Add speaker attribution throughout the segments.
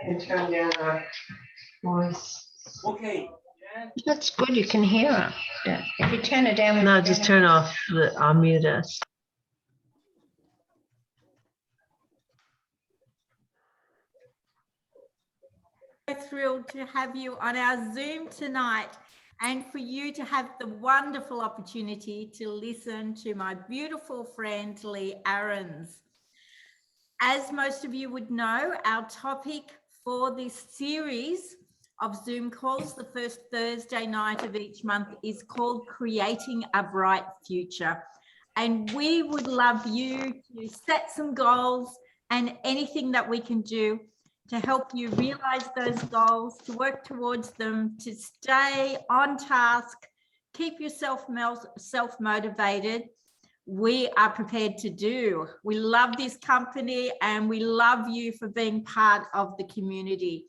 Speaker 1: can turn down our voice.
Speaker 2: Okay.
Speaker 3: That's good. You can hear her. Yeah. If you turn it down.
Speaker 1: No, just turn off the unmute us.
Speaker 4: We're thrilled to have you on our Zoom tonight and for you to have the wonderful opportunity to listen to my beautiful friend Lee Ahrens. As most of you would know, our topic for this series of Zoom calls, the first Thursday night of each month, is called Creating a Bright Future. And we would love you to set some goals and anything that we can do to help you realize those goals, to work towards them, to stay on task, keep yourself self-motivated. We are prepared to do. We love this company and we love you for being part of the community.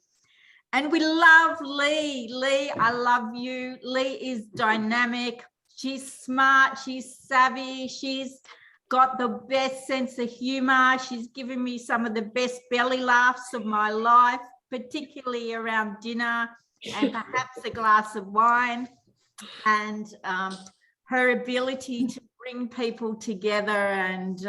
Speaker 4: And we love Lee. Lee, I love you. Lee is dynamic. She's smart. She's savvy. She's got the best sense of humor. She's given me some of the best belly laughs of my life, particularly around dinner and perhaps a glass of wine. And her ability to bring people together, and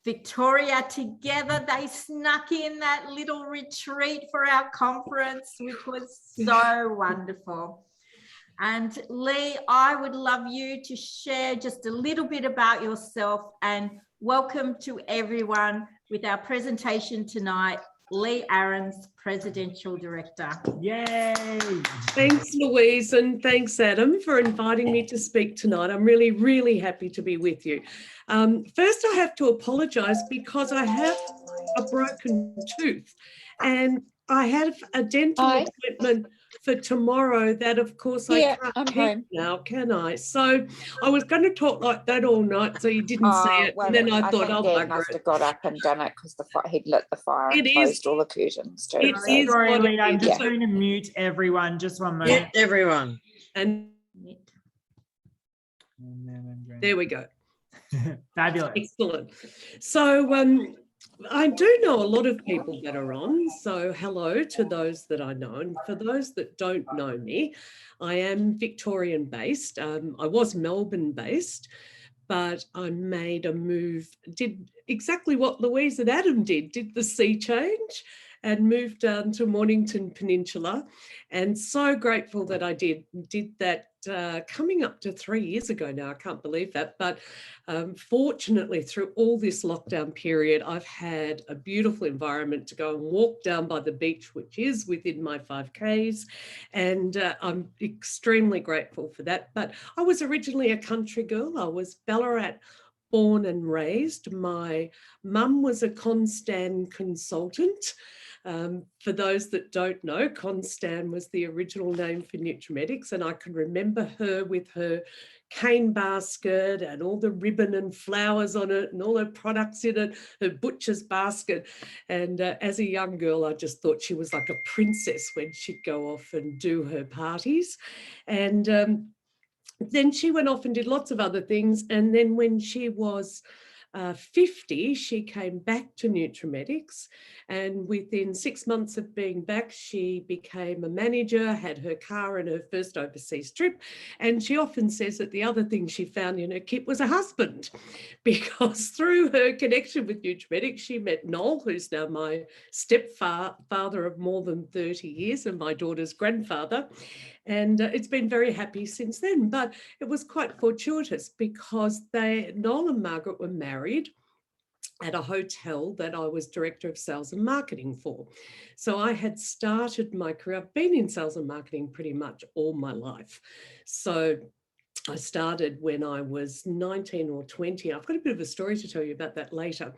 Speaker 4: Victoria together, they snuck in that little retreat for our conference, which was so wonderful. And Lee, I would love you to share just a little bit about yourself, and welcome to everyone with our presentation tonight, Lee Ahrens, Presidential Director.
Speaker 2: Yay!
Speaker 5: Thanks, Louise, and thanks, Adam, for inviting me to speak tonight. I'm really, really happy to be with you. First, I have to apologise because I have a broken tooth, and I have a dental appointment for tomorrow that, of course, I can't keep now, can I? So I was going to talk like that all night so you didn't see it, and then I thought, oh,
Speaker 6: Dad must have got up and done it because he'd lit the fire and closed all the curtains too.
Speaker 5: It is
Speaker 2: Sorry,
Speaker 5: what
Speaker 2: Lee,
Speaker 5: it
Speaker 2: I'm
Speaker 5: is.
Speaker 2: just going to mute everyone. Just one moment.
Speaker 1: Mute everyone.
Speaker 5: And there we go.
Speaker 2: Fabulous.
Speaker 5: Excellent. So I do know a lot of people that are on, so hello to those that I know. And for those that don't know me, I am Victorian based. I was Melbourne based, but I made a move, did exactly what Louise and Adam did the sea change and moved down to Mornington Peninsula. And so grateful that I did that coming up to 3 years ago now. I can't believe that. But fortunately, through all this lockdown period, I've had a beautiful environment to go and walk down by the beach, which is within my 5Ks. And I'm extremely grateful for that. But I was originally a country girl. I was Ballarat born and raised. My mum was a Constan consultant. For those that don't know, Constan was the original name for Nutrimetics, and I can remember her with her cane basket and all the ribbon and flowers on it and all her products in it, her butcher's basket. And as a young girl, I just thought she was like a princess when she'd go off and do her parties. And then she went off and did lots of other things. And then when she was 50, she came back to Nutrimetics, and within 6 months of being back, she became a manager, had her car and her first overseas trip. And she often says that the other thing she found in her kit was a husband, because through her connection with Nutrimetics, she met Noel, who's now my stepfather of more than 30 years and my daughter's grandfather. And it's been very happy since then. But it was quite fortuitous because Noel and Margaret were married at a hotel that I was director of sales and marketing for. So I had started my career. I've been in sales and marketing pretty much all my life. So I started when I was 19 or 20. I've got a bit of a story to tell you about that later.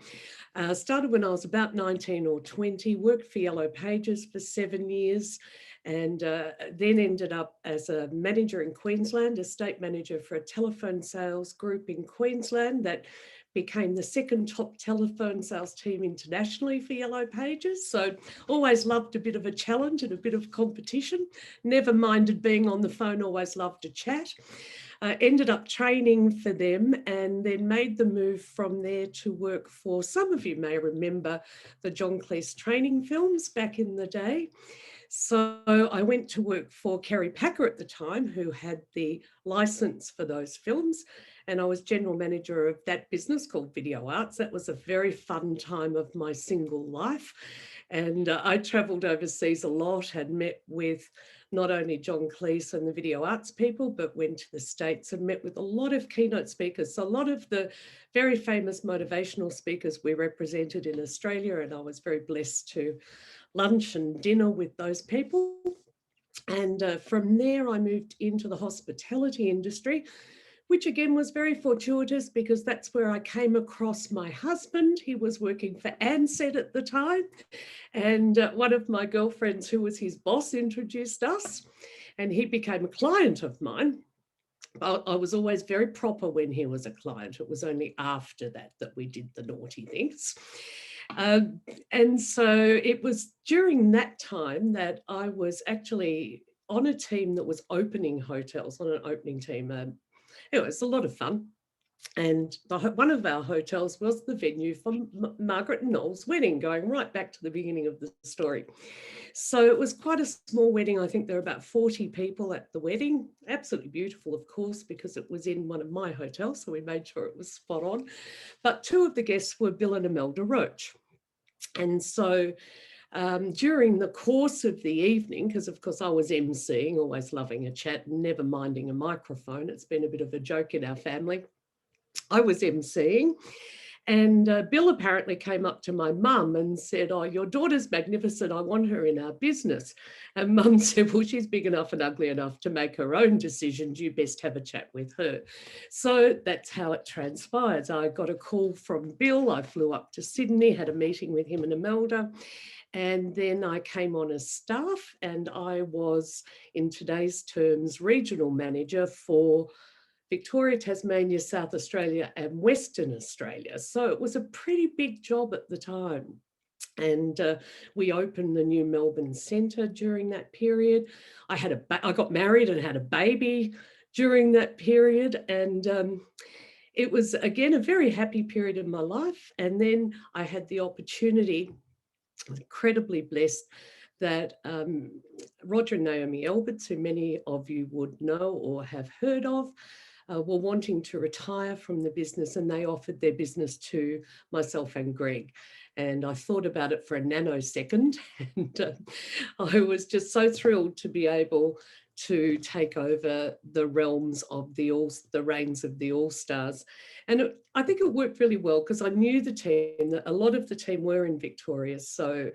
Speaker 5: Started when I was about 19 or 20, worked for Yellow Pages for 7 years, and then ended up as a manager in Queensland, estate manager for a telephone sales group in Queensland that became the second top telephone sales team internationally for Yellow Pages. So always loved a bit of a challenge and a bit of competition. Never minded being on the phone, always loved to chat. Ended up training for them and then made the move from there to work for, some of you may remember the John Cleese training films back in the day. So I went to work for Kerry Packer at the time, who had the license for those films. And I was general manager of that business called Video Arts. That was a very fun time of my single life. And I travelled overseas a lot, had met with not only John Cleese and the Video Arts people, but went to the States and met with a lot of keynote speakers. So a lot of the very famous motivational speakers we represented in Australia. And I was very blessed to lunch and dinner with those people. And from there, I moved into the hospitality industry, which again was very fortuitous because that's where I came across my husband. He was working for Ansett at the time. And one of my girlfriends who was his boss introduced us and he became a client of mine. I was always very proper when he was a client. It was only after that that we did the naughty things. And so it was during that time that I was actually on a team that was opening hotels, on an opening team. It was a lot of fun. And one of our hotels was the venue for Margaret and Noel's wedding, going right back to the beginning of the story. So it was quite a small wedding. I think there were about 40 people at the wedding. Absolutely beautiful, of course, because it was in one of my hotels. So we made sure it was spot on. But two of the guests were Bill and Imelda Roach. And so during the course of the evening, because of course I was emceeing, always loving a chat, never minding a microphone. It's been a bit of a joke in our family. I was emceeing and Bill apparently came up to my mum and said, "Oh, your daughter's magnificent. I want her in our business." And mum said, "Well, she's big enough and ugly enough to make her own decisions. You best have a chat with her." So that's how it transpires. I got a call from Bill. I flew up to Sydney, had a meeting with him and Imelda. And then I came on as staff and I was, in today's terms, regional manager for Victoria, Tasmania, South Australia and Western Australia. So it was a pretty big job at the time. And we opened the new Melbourne Centre during that period. I got married and had a baby during that period. And it was, again, a very happy period in my life. And then I had the opportunity, incredibly blessed, that Roger and Naomi Alberts, who many of you would know or have heard of, were wanting to retire from the business and they offered their business to myself and Greg. And I thought about it for a nanosecond and I was just so thrilled to be able to take over the realms of the reins of the All-Stars. And I think it worked really well because I knew the team, that a lot of the team were in Victoria, so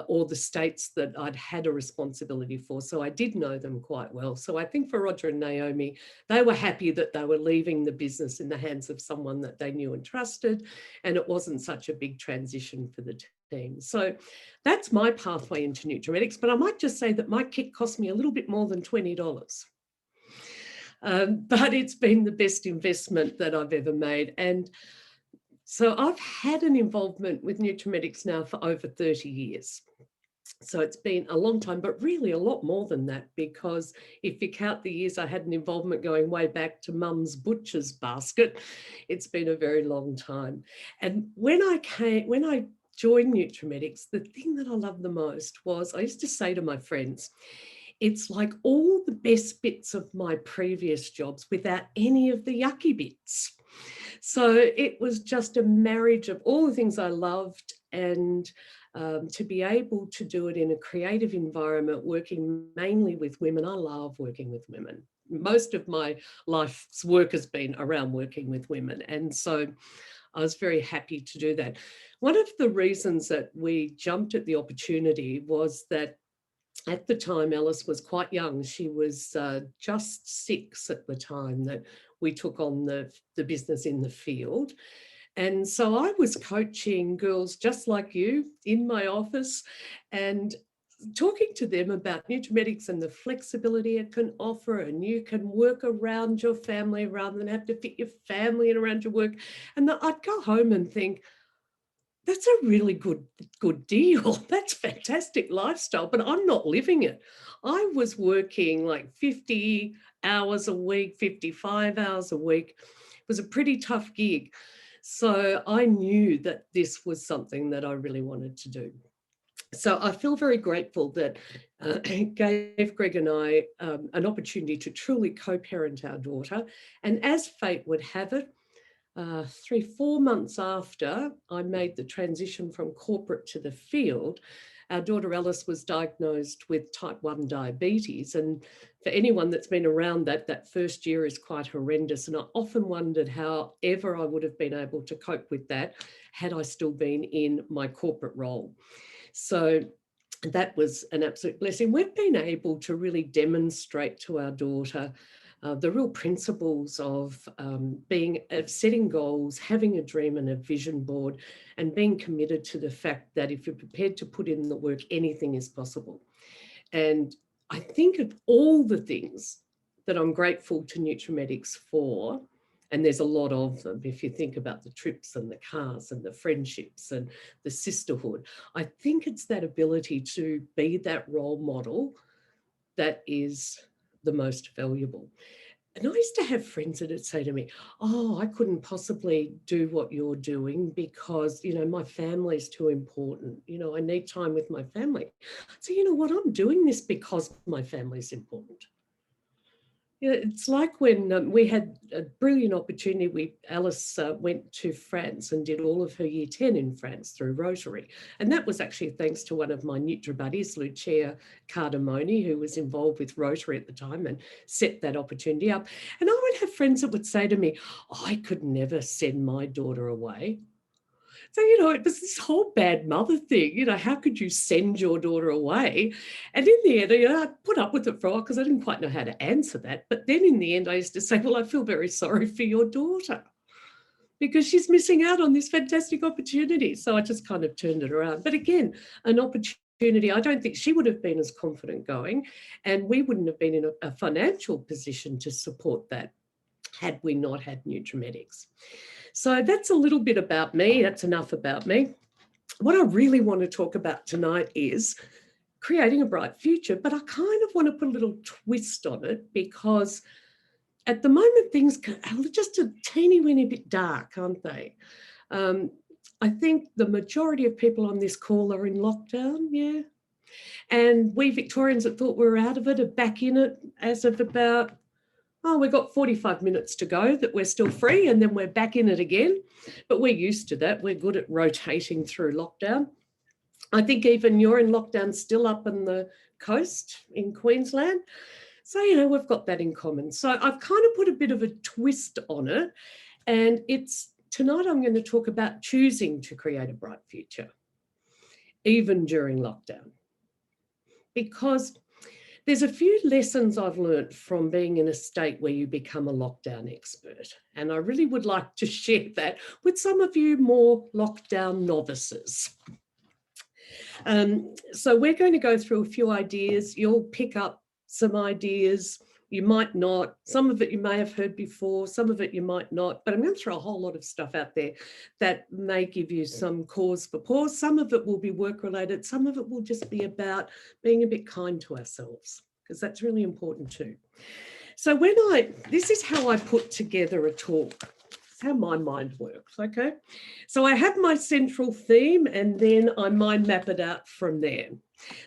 Speaker 5: or the states that I'd had a responsibility for. So I did know them quite well. So I think for Roger and Naomi, they were happy that they were leaving the business in the hands of someone that they knew and trusted. And it wasn't such a big transition for the team. So that's my pathway into Nutrimetics. But I might just say that my kit cost me a little bit more than $20. But it's been the best investment that I've ever made. And so I've had an involvement with Nutrimetics now for over 30 years. So it's been a long time, but really a lot more than that, because if you count the years I had an involvement going way back to Mum's butcher's basket, it's been a very long time. And when I joined Nutrimetics, the thing that I loved the most was I used to say to my friends, it's like all the best bits of my previous jobs without any of the yucky bits. So it was just a marriage of all the things I loved, and to be able to do it in a creative environment, working mainly with women. I love working with women. Most of my life's work has been around working with women. And so I was very happy to do that. One of the reasons that we jumped at the opportunity was that at the time, Alice was quite young. She was just 6 at the time that we took on the business in the field. And so I was coaching girls just like you in my office. And talking to them about Nutrimetics and the flexibility it can offer, and you can work around your family rather than have to fit your family in around your work. And I'd go home and think, that's a really good deal. That's fantastic lifestyle, but I'm not living it. I was working like 50 hours a week, 55 hours a week. It was a pretty tough gig. So I knew that this was something that I really wanted to do. So I feel very grateful that it gave Greg and I an opportunity to truly co-parent our daughter. And as fate would have it, 3-4 months after I made the transition from corporate to the field, our daughter Alice was diagnosed with type 1 diabetes. And for anyone that's been around that first year is quite horrendous. And I often wondered how ever I would have been able to cope with that had I still been in my corporate role. So that was an absolute blessing. We've been able to really demonstrate to our daughter the real principles of setting goals, having a dream and a vision board, and being committed to the fact that if you're prepared to put in the work, anything is possible. And I think of all the things that I'm grateful to Nutrimetics for, and there's a lot of them, if you think about the trips and the cars and the friendships and the sisterhood, I think it's that ability to be that role model that is the most valuable. And I used to have friends that would say to me, oh, I couldn't possibly do what you're doing because, you know, my family's too important. You know, I need time with my family. So, you know what, I'm doing this because my family's important. Yeah, it's like when we had a brilliant opportunity. Alice went to France and did all of her year 10 in France through Rotary. And that was actually thanks to one of my Nutri buddies, Lucia Cardamone, who was involved with Rotary at the time and set that opportunity up. And I would have friends that would say to me, I could never send my daughter away. So, you know, it was this whole bad mother thing, you know, how could you send your daughter away? And in the end, you know, I put up with it for a while because I didn't quite know how to answer that. But then in the end, I used to say, well, I feel very sorry for your daughter because she's missing out on this fantastic opportunity. So I just kind of turned it around. But again, an opportunity, I don't think she would have been as confident going, and we wouldn't have been in a financial position to support that had we not had Nutrimetics. So that's a little bit about me. That's enough about me. What I really want to talk about tonight is creating a bright future, but I kind of want to put a little twist on it because at the moment things are just a teeny weeny bit dark, aren't they? I think the majority of people on this call are in lockdown, yeah. And we Victorians that thought we were out of it are back in it as of about, we've got 45 minutes to go that we're still free, and then we're back in it again. But we're used to that. We're good at rotating through lockdown. I think even you're in lockdown still up on the coast in Queensland. So, you know, we've got that in common. So I've kind of put a bit of a twist on it. And tonight I'm going to talk about choosing to create a bright future, even during lockdown. Because there's a few lessons I've learned from being in a state where you become a lockdown expert. And I really would like to share that with some of you more lockdown novices. So we're going to go through a few ideas. You'll pick up some ideas. You might not. Some of it you may have heard before. Some of it you might not. But I'm going to throw a whole lot of stuff out there that may give you some cause for pause. Some of it will be work-related. Some of it will just be about being a bit kind to ourselves, because that's really important too. So this is how I put together a talk. It's how my mind works, okay? So I have my central theme and then I mind map it out from there.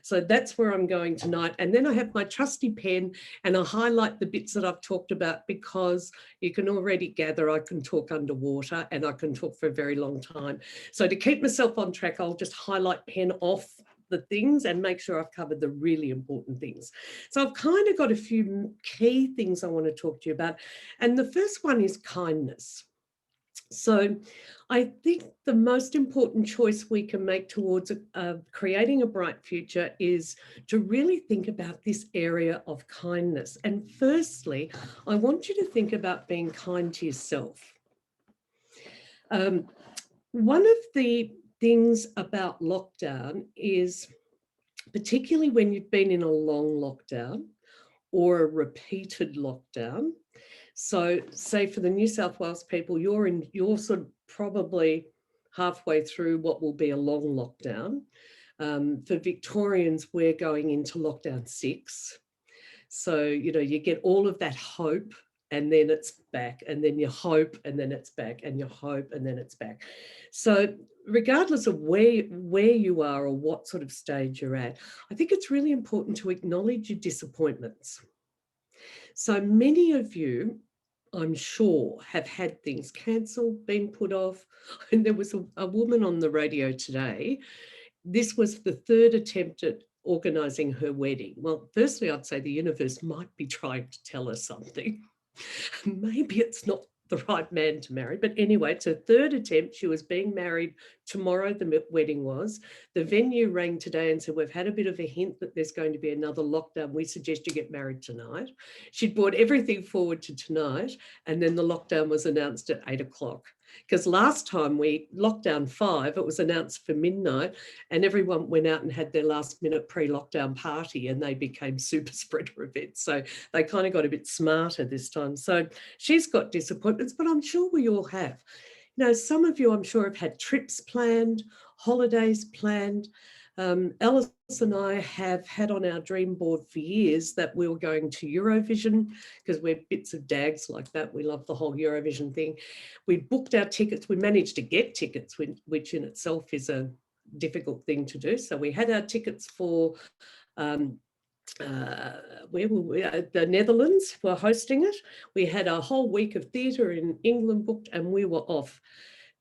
Speaker 5: So that's where I'm going tonight. And then I have my trusty pen and I highlight the bits that I've talked about, because you can already gather I can talk underwater and I can talk for a very long time. So to keep myself on track, I'll just highlight pen off the things and make sure I've covered the really important things. So I've kind of got a few key things I want to talk to you about. And the first one is kindness. So I think the most important choice we can make towards creating a bright future is to really think about this area of kindness. And firstly, I want you to think about being kind to yourself. One of the things about lockdown is particularly when you've been in a long lockdown or a repeated lockdown. So say for the New South Wales people, you're sort of probably halfway through what will be a long lockdown. For Victorians, we're going into lockdown 6. So, you get all of that hope and then it's back, and then you hope and then it's back, and you hope and then it's back. So regardless of where you are or what sort of stage you're at, I think it's really important to acknowledge your disappointments. So many of you, I'm sure, have had things cancelled, been put off. And there was a woman on the radio today. This was the 3rd attempt at organising her wedding. Well, firstly, I'd say the universe might be trying to tell us something. Maybe it's not the right man to marry. But anyway, it's her 3rd attempt. She was being married tomorrow, the wedding was. The venue rang today and said, we've had a bit of a hint that there's going to be another lockdown. We suggest you get married tonight. She'd brought everything forward to tonight, and then the lockdown was announced at 8 o'clock. Because last time we lockdown 5, it was announced for midnight, and everyone went out and had their last minute pre-lockdown party, and they became super spreader events. So they kind of got a bit smarter this time. So she's got disappointments, but I'm sure we all have. Some of you, I'm sure, have had trips planned, holidays planned. Alice and I have had on our dream board for years that we were going to Eurovision, because we're bits of dags like that. We love the whole Eurovision thing. We booked our tickets. We managed to get tickets, which in itself is a difficult thing to do. So we had our tickets for where were we? The Netherlands were hosting it. We had a whole week of theatre in England booked, and we were off.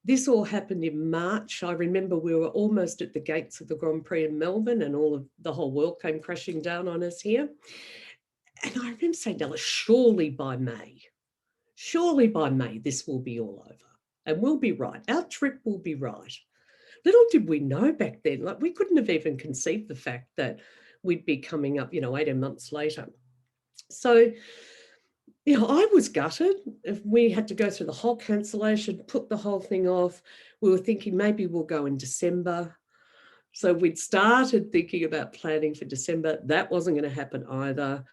Speaker 5: This all happened in March. I remember we were almost at the gates of the Grand Prix in Melbourne, and the whole world came crashing down on us here. And I remember saying, Della, surely by May, this will be all over, and we'll be right. Our trip will be right. Little did we know back then, like, we couldn't have even conceived the fact that we'd be coming up, 18 months later. So, I was gutted. If we had to go through the whole cancellation, put the whole thing off. We were thinking maybe we'll go in December. So we'd started thinking about planning for December. That wasn't going to happen either.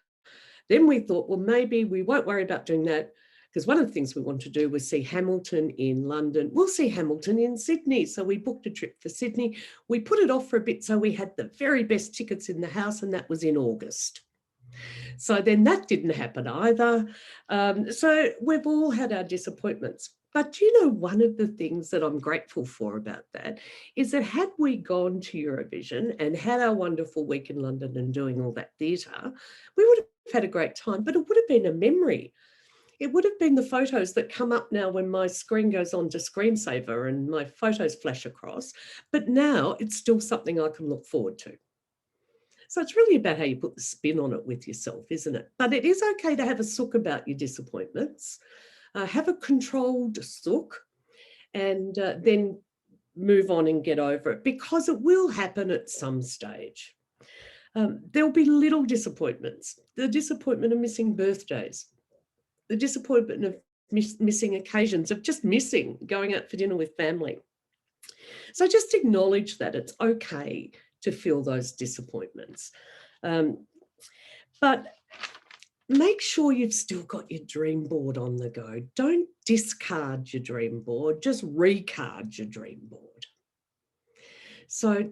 Speaker 5: Then we thought, well, maybe we won't worry about doing that, because one of the things we wanted to do was see Hamilton in London. We'll see Hamilton in Sydney. So we booked a trip for Sydney. We put it off for a bit, so we had the very best tickets in the house, and that was in August. So then that didn't happen either. So we've all had our disappointments. But one of the things that I'm grateful for about that is that had we gone to Eurovision and had our wonderful week in London and doing all that theatre, we would have had a great time, but it would have been a memory. It would have been the photos that come up now when my screen goes on to screensaver and my photos flash across. But now it's still something I can look forward to. So it's really about how you put the spin on it with yourself, isn't it? But it is okay to have a sook about your disappointments. Have a controlled sook, and then move on and get over it, because it will happen at some stage. There'll be little disappointments. The disappointment of missing birthdays, the disappointment of missing occasions, of just missing going out for dinner with family. So just acknowledge that it's okay to feel those disappointments. But make sure you've still got your dream board on the go. Don't discard your dream board, just recard your dream board. So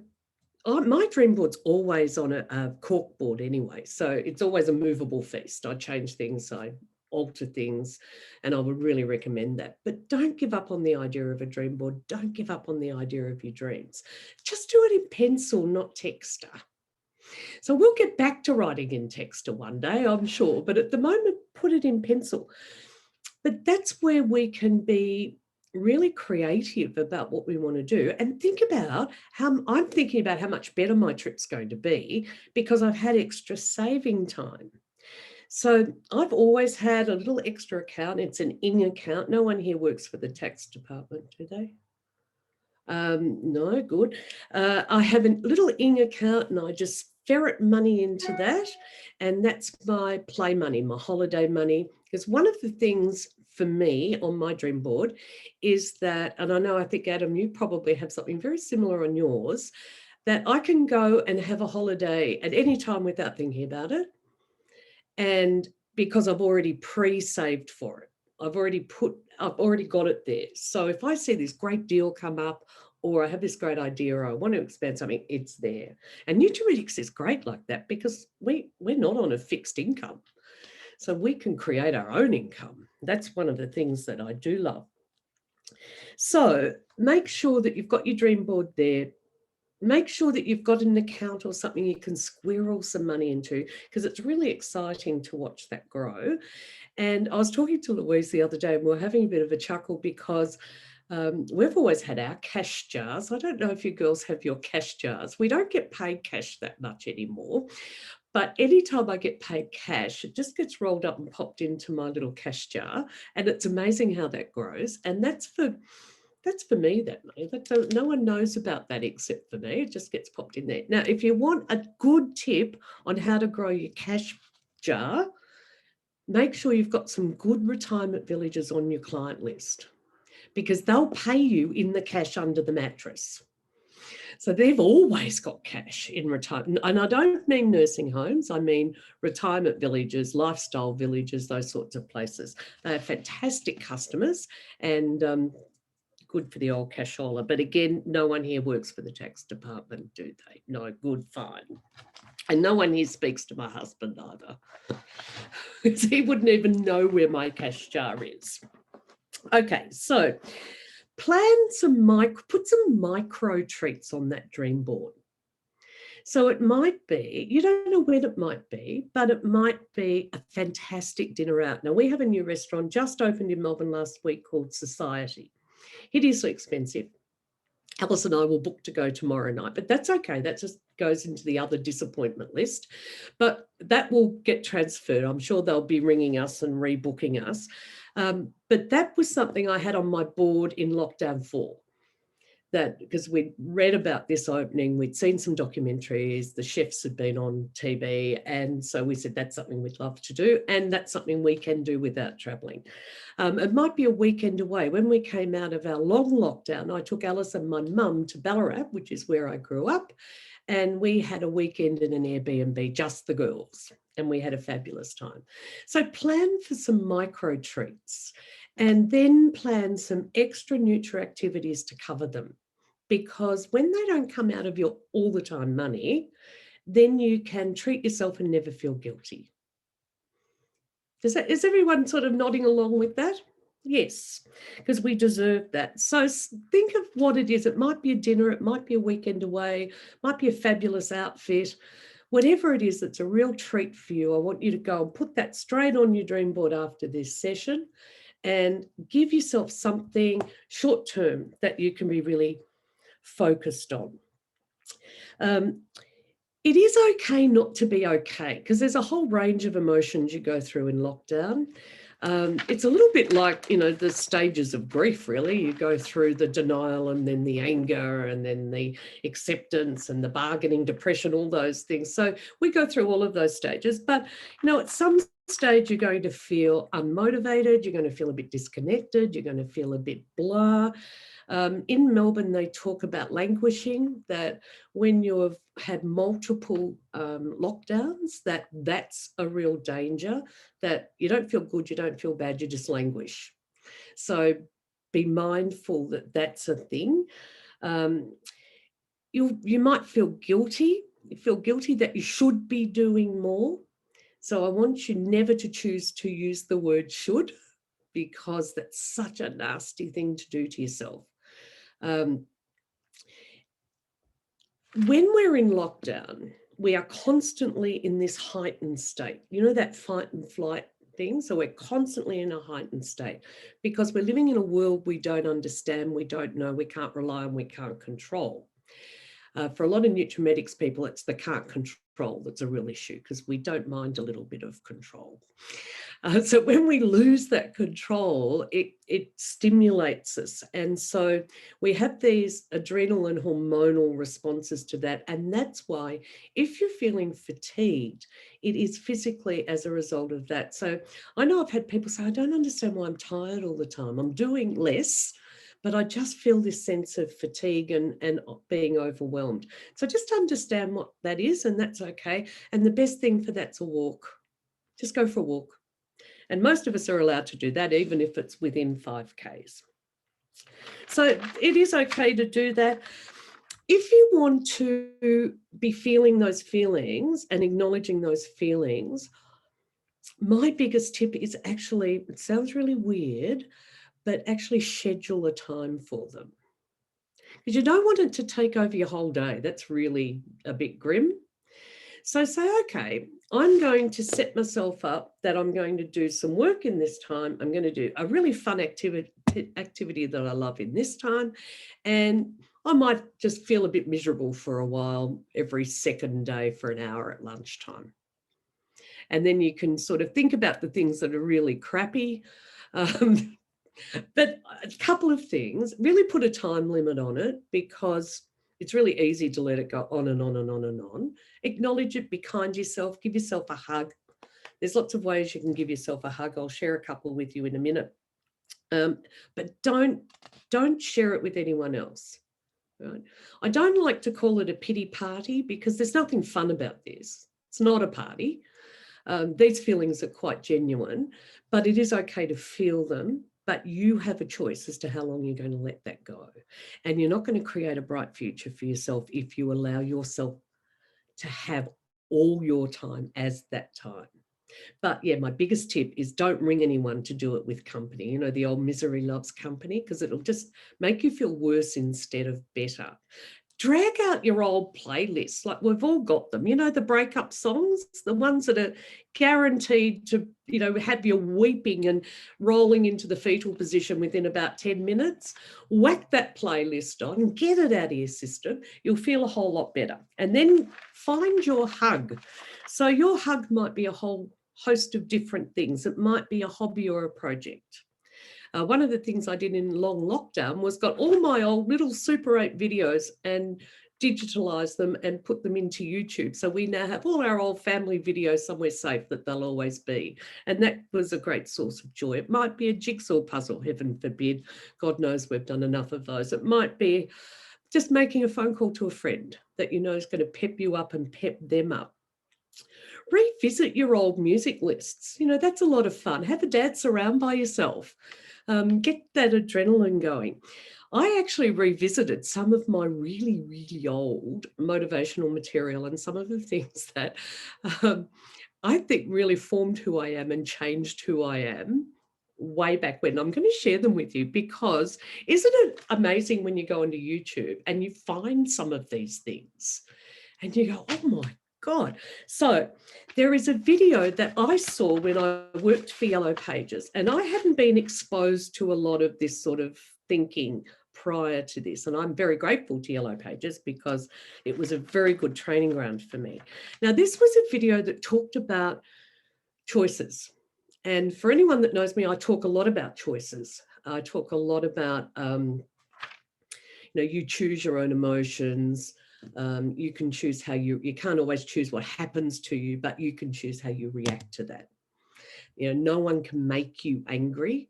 Speaker 5: my dream board's always on a cork board anyway, so it's always a movable feast. I change things, I alter things, and I would really recommend that. But don't give up on the idea of a dream board. Don't give up on the idea of your dreams. Just do it in pencil, not Texter. So we'll get back to writing in Texter one day, I'm sure, but at the moment, put it in pencil. But that's where we can be really creative about what we want to do, and think about how I'm thinking about how much better my trip's going to be because I've had extra saving time. So I've always had a little extra account. It's an ing account. No one here works for the tax department, do they? No, good. I have a little ing account, and I just ferret money into that. And that's my play money, my holiday money. Because one of the things for me on my dream board is that, and I think, Adam, you probably have something very similar on yours, that I can go and have a holiday at any time without thinking about it. And because I've already pre-saved for it, I've already got it there. So if I see this great deal come up, or I have this great idea, or I want to expand something, it's there. And Nutrimetics is great like that because we're not on a fixed income. So we can create our own income. That's one of the things that I do love. So make sure that you've got your dream board there. Make sure that you've got an account or something you can squirrel some money into, because it's really exciting to watch that grow. And I was talking to Louise the other day, and we were having a bit of a chuckle because we've always had our cash jars. I don't know if you girls have your cash jars. We don't get paid cash that much anymore. But anytime I get paid cash, it just gets rolled up and popped into my little cash jar. And it's amazing how that grows. And that's for me, that money. No one knows about that except for me. It just gets popped in there. Now, if you want a good tip on how to grow your cash jar, make sure you've got some good retirement villages on your client list, because they'll pay you in the cash under the mattress. So they've always got cash in retirement. And I don't mean nursing homes, I mean retirement villages, lifestyle villages, those sorts of places. They're fantastic customers and good for the old cashola. But again, no one here works for the tax department, do they? No, good, fine. And no one here speaks to my husband either, because he wouldn't even know where my cash jar is. Okay, so put some micro treats on that dream board. So it might be, you don't know when it might be, but it might be a fantastic dinner out. Now, we have a new restaurant just opened in Melbourne last week called Society. Hideously expensive. Alice and I will book to go tomorrow night, but that's okay. That just goes into the other disappointment list. But that will get transferred. I'm sure they'll be ringing us and rebooking us. But that was something I had on my board in lockdown 4. That because we'd read about this opening, we'd seen some documentaries, the chefs had been on TV, and so we said that's something we'd love to do, and that's something we can do without travelling. It might be a weekend away. When we came out of our long lockdown, I took Alice and my mum to Ballarat, which is where I grew up, and we had a weekend in an Airbnb, just the girls, and we had a fabulous time. So plan for some micro treats, and then plan some extra nutri activities to cover them. Because when they don't come out of your all the time money, then you can treat yourself and never feel guilty. Is everyone sort of nodding along with that? Yes, because we deserve that. So think of what it is. It might be a dinner, it might be a weekend away, might be a fabulous outfit. Whatever it is that's a real treat for you, I want you to go and put that straight on your dream board after this session and give yourself something short term that you can be really focused on. It is okay not to be okay, because there's a whole range of emotions you go through in lockdown. It's a little bit like, the stages of grief, really. You go through the denial and then the anger and then the acceptance and the bargaining, depression, all those things. So we go through all of those stages. But, at some stage, you're going to feel unmotivated. You're going to feel a bit disconnected. You're going to feel a bit blah. In Melbourne, they talk about languishing, that when you've had multiple lockdowns, that's a real danger, that you don't feel good, you don't feel bad, you just languish. So be mindful that that's a thing. You might feel guilty. You feel guilty that you should be doing more. So I want you never to choose to use the word should, because that's such a nasty thing to do to yourself. When we're in lockdown, we are constantly in this heightened state, that fight and flight thing. So we're constantly in a heightened state because we're living in a world we don't understand, we don't know, we can't rely on, we can't control. For a lot of Nutrimetics people, it's the can't control that's a real issue, because we don't mind a little bit of control. So when we lose that control, it stimulates us. And so we have these adrenal and hormonal responses to that. And that's why if you're feeling fatigued, it is physically as a result of that. So I know I've had people say, I don't understand why I'm tired all the time. I'm doing less, but I just feel this sense of fatigue and being overwhelmed. So just understand what that is, and that's okay. And the best thing for that's a walk. Just go for a walk. And most of us are allowed to do that, even if it's within 5Ks. So it is okay to do that. If you want to be feeling those feelings and acknowledging those feelings, my biggest tip is actually, it sounds really weird, but actually schedule a time for them. Because you don't want it to take over your whole day. That's really a bit grim. So say, okay, I'm going to set myself up that I'm going to do some work in this time. I'm going to do a really fun activity that I love in this time. And I might just feel a bit miserable for a while every second day for an hour at lunchtime. And then you can sort of think about the things that are really crappy. But a couple of things, really put a time limit on it, because it's really easy to let it go on and on and on and on. Acknowledge it, be kind to yourself, give yourself a hug. There's lots of ways you can give yourself a hug. I'll share a couple with you in a minute. But don't share it with anyone else. Right? I don't like to call it a pity party, because there's nothing fun about this. It's not a party. These feelings are quite genuine, but it is okay to feel them. But you have a choice as to how long you're going to let that go. And you're not going to create a bright future for yourself if you allow yourself to have all your time as that time. But yeah, my biggest tip is don't ring anyone to do it with company. You know, the old misery loves company, because it'll just make you feel worse instead of better. Drag out your old playlists, like we've all got them, you know, the breakup songs, the ones that are guaranteed to, you know, have you weeping and rolling into the fetal position within about 10 minutes. Whack that playlist on, get it out of your system. You'll feel a whole lot better. And then find your hug. So your hug might be a whole host of different things. It might be a hobby or a project. One of the things I did in long lockdown was got all my old little Super 8 videos and digitalize them and put them into YouTube. So we now have all our old family videos somewhere safe that they'll always be. And that was a great source of joy. It might be a jigsaw puzzle, heaven forbid. God knows we've done enough of those. It might be just making a phone call to a friend that you know is going to pep you up and pep them up. Revisit your old music lists. You know, that's a lot of fun. Have a dance around by yourself. Get that adrenaline going. I actually revisited some of my really, really old motivational material and some of the things that I think really formed who I am and changed who I am way back when. I'm going to share them with you, because isn't it amazing when you go onto YouTube and you find some of these things and you go, oh my God. So there is a video that I saw when I worked for Yellow Pages, and I hadn't been exposed to a lot of this sort of thinking prior to this. And I'm very grateful to Yellow Pages, because it was a very good training ground for me. Now, this was a video that talked about choices. And for anyone that knows me, I talk a lot about choices. I talk a lot about, you know, you choose your own emotions. You can choose how you can't always choose what happens to you, but you can choose how you react to that. You know, no one can make you angry,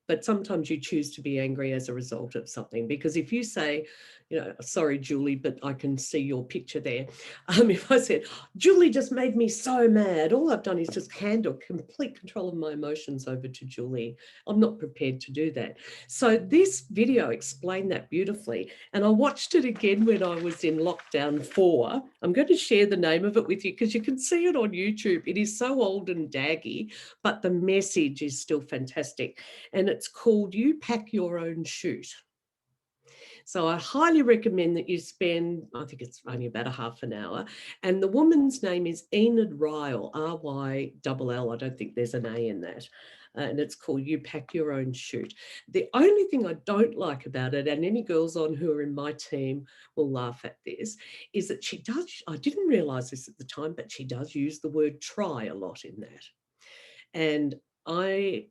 Speaker 5: but sometimes you choose to be angry as a result of something. Because if you say, you know, sorry, Julie, but I can see your picture there. If I said, Julie just made me so mad, all I've done is just hand complete control of my emotions over to Julie. I'm not prepared to do that. So this video explained that beautifully. And I watched it again when I was in lockdown 4. I'm going to share the name of it with you, because you can see it on YouTube. It is so old and daggy, but the message is still fantastic. And it's called You Pack Your Own Chute. So I highly recommend that you spend, I think it's only about a half an hour. And the woman's name is Enid Ryle, R-Y-L-L. I don't think there's an A in that. And it's called You Pack Your Own Chute. The only thing I don't like about it, and any girls on who are in my team will laugh at this, is that she does, I didn't realize this at the time, but she does use the word try a lot in that. And I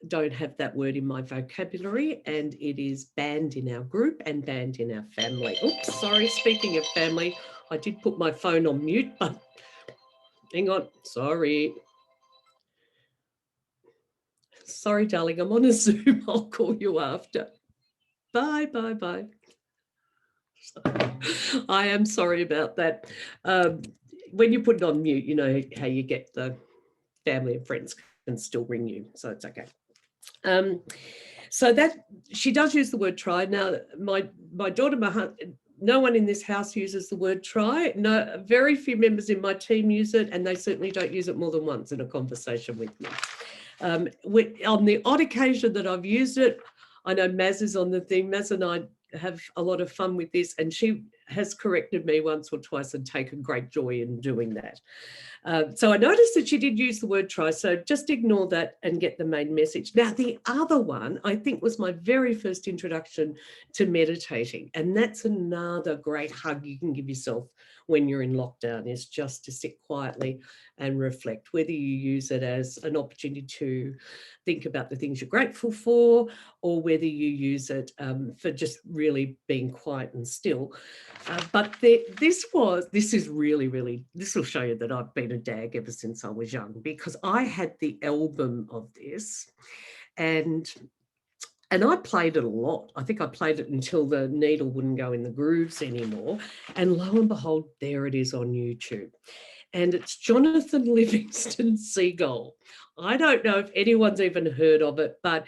Speaker 5: don't have that word in my vocabulary, and it is banned in our group and banned in our family. Oops, sorry, speaking of family, I did put my phone on mute, but hang on, sorry. Sorry, darling, I'm on a Zoom, I'll call you after. Bye, bye, bye. I am sorry about that. When you put it on mute, you know how you get the family and friends can still ring you, so it's okay. So that she does use the word try. Now, my daughter, no one in this house uses the word try. No, very few members in my team use it, and they certainly don't use it more than once in a conversation with me. On the odd occasion that I've used it, I know Maz is on the thing. Maz and I have a lot of fun with this, and she has corrected me once or twice and taken great joy in doing that. So I noticed that she did use the word try, so just ignore that and get the main message. Now, the other one, I think, was my very first introduction to meditating, and that's another great hug you can give yourself when you're in lockdown, is just to sit quietly and reflect, whether you use it as an opportunity to think about the things you're grateful for, or whether you use it for just really being quiet and still. But this will show you that I've been a DAG ever since I was young, because I had the album of this, and I played it a lot. I think I played it until the needle wouldn't go in the grooves anymore. And lo and behold, there it is on YouTube. And it's Jonathan Livingston Seagull. I don't know if anyone's even heard of it, but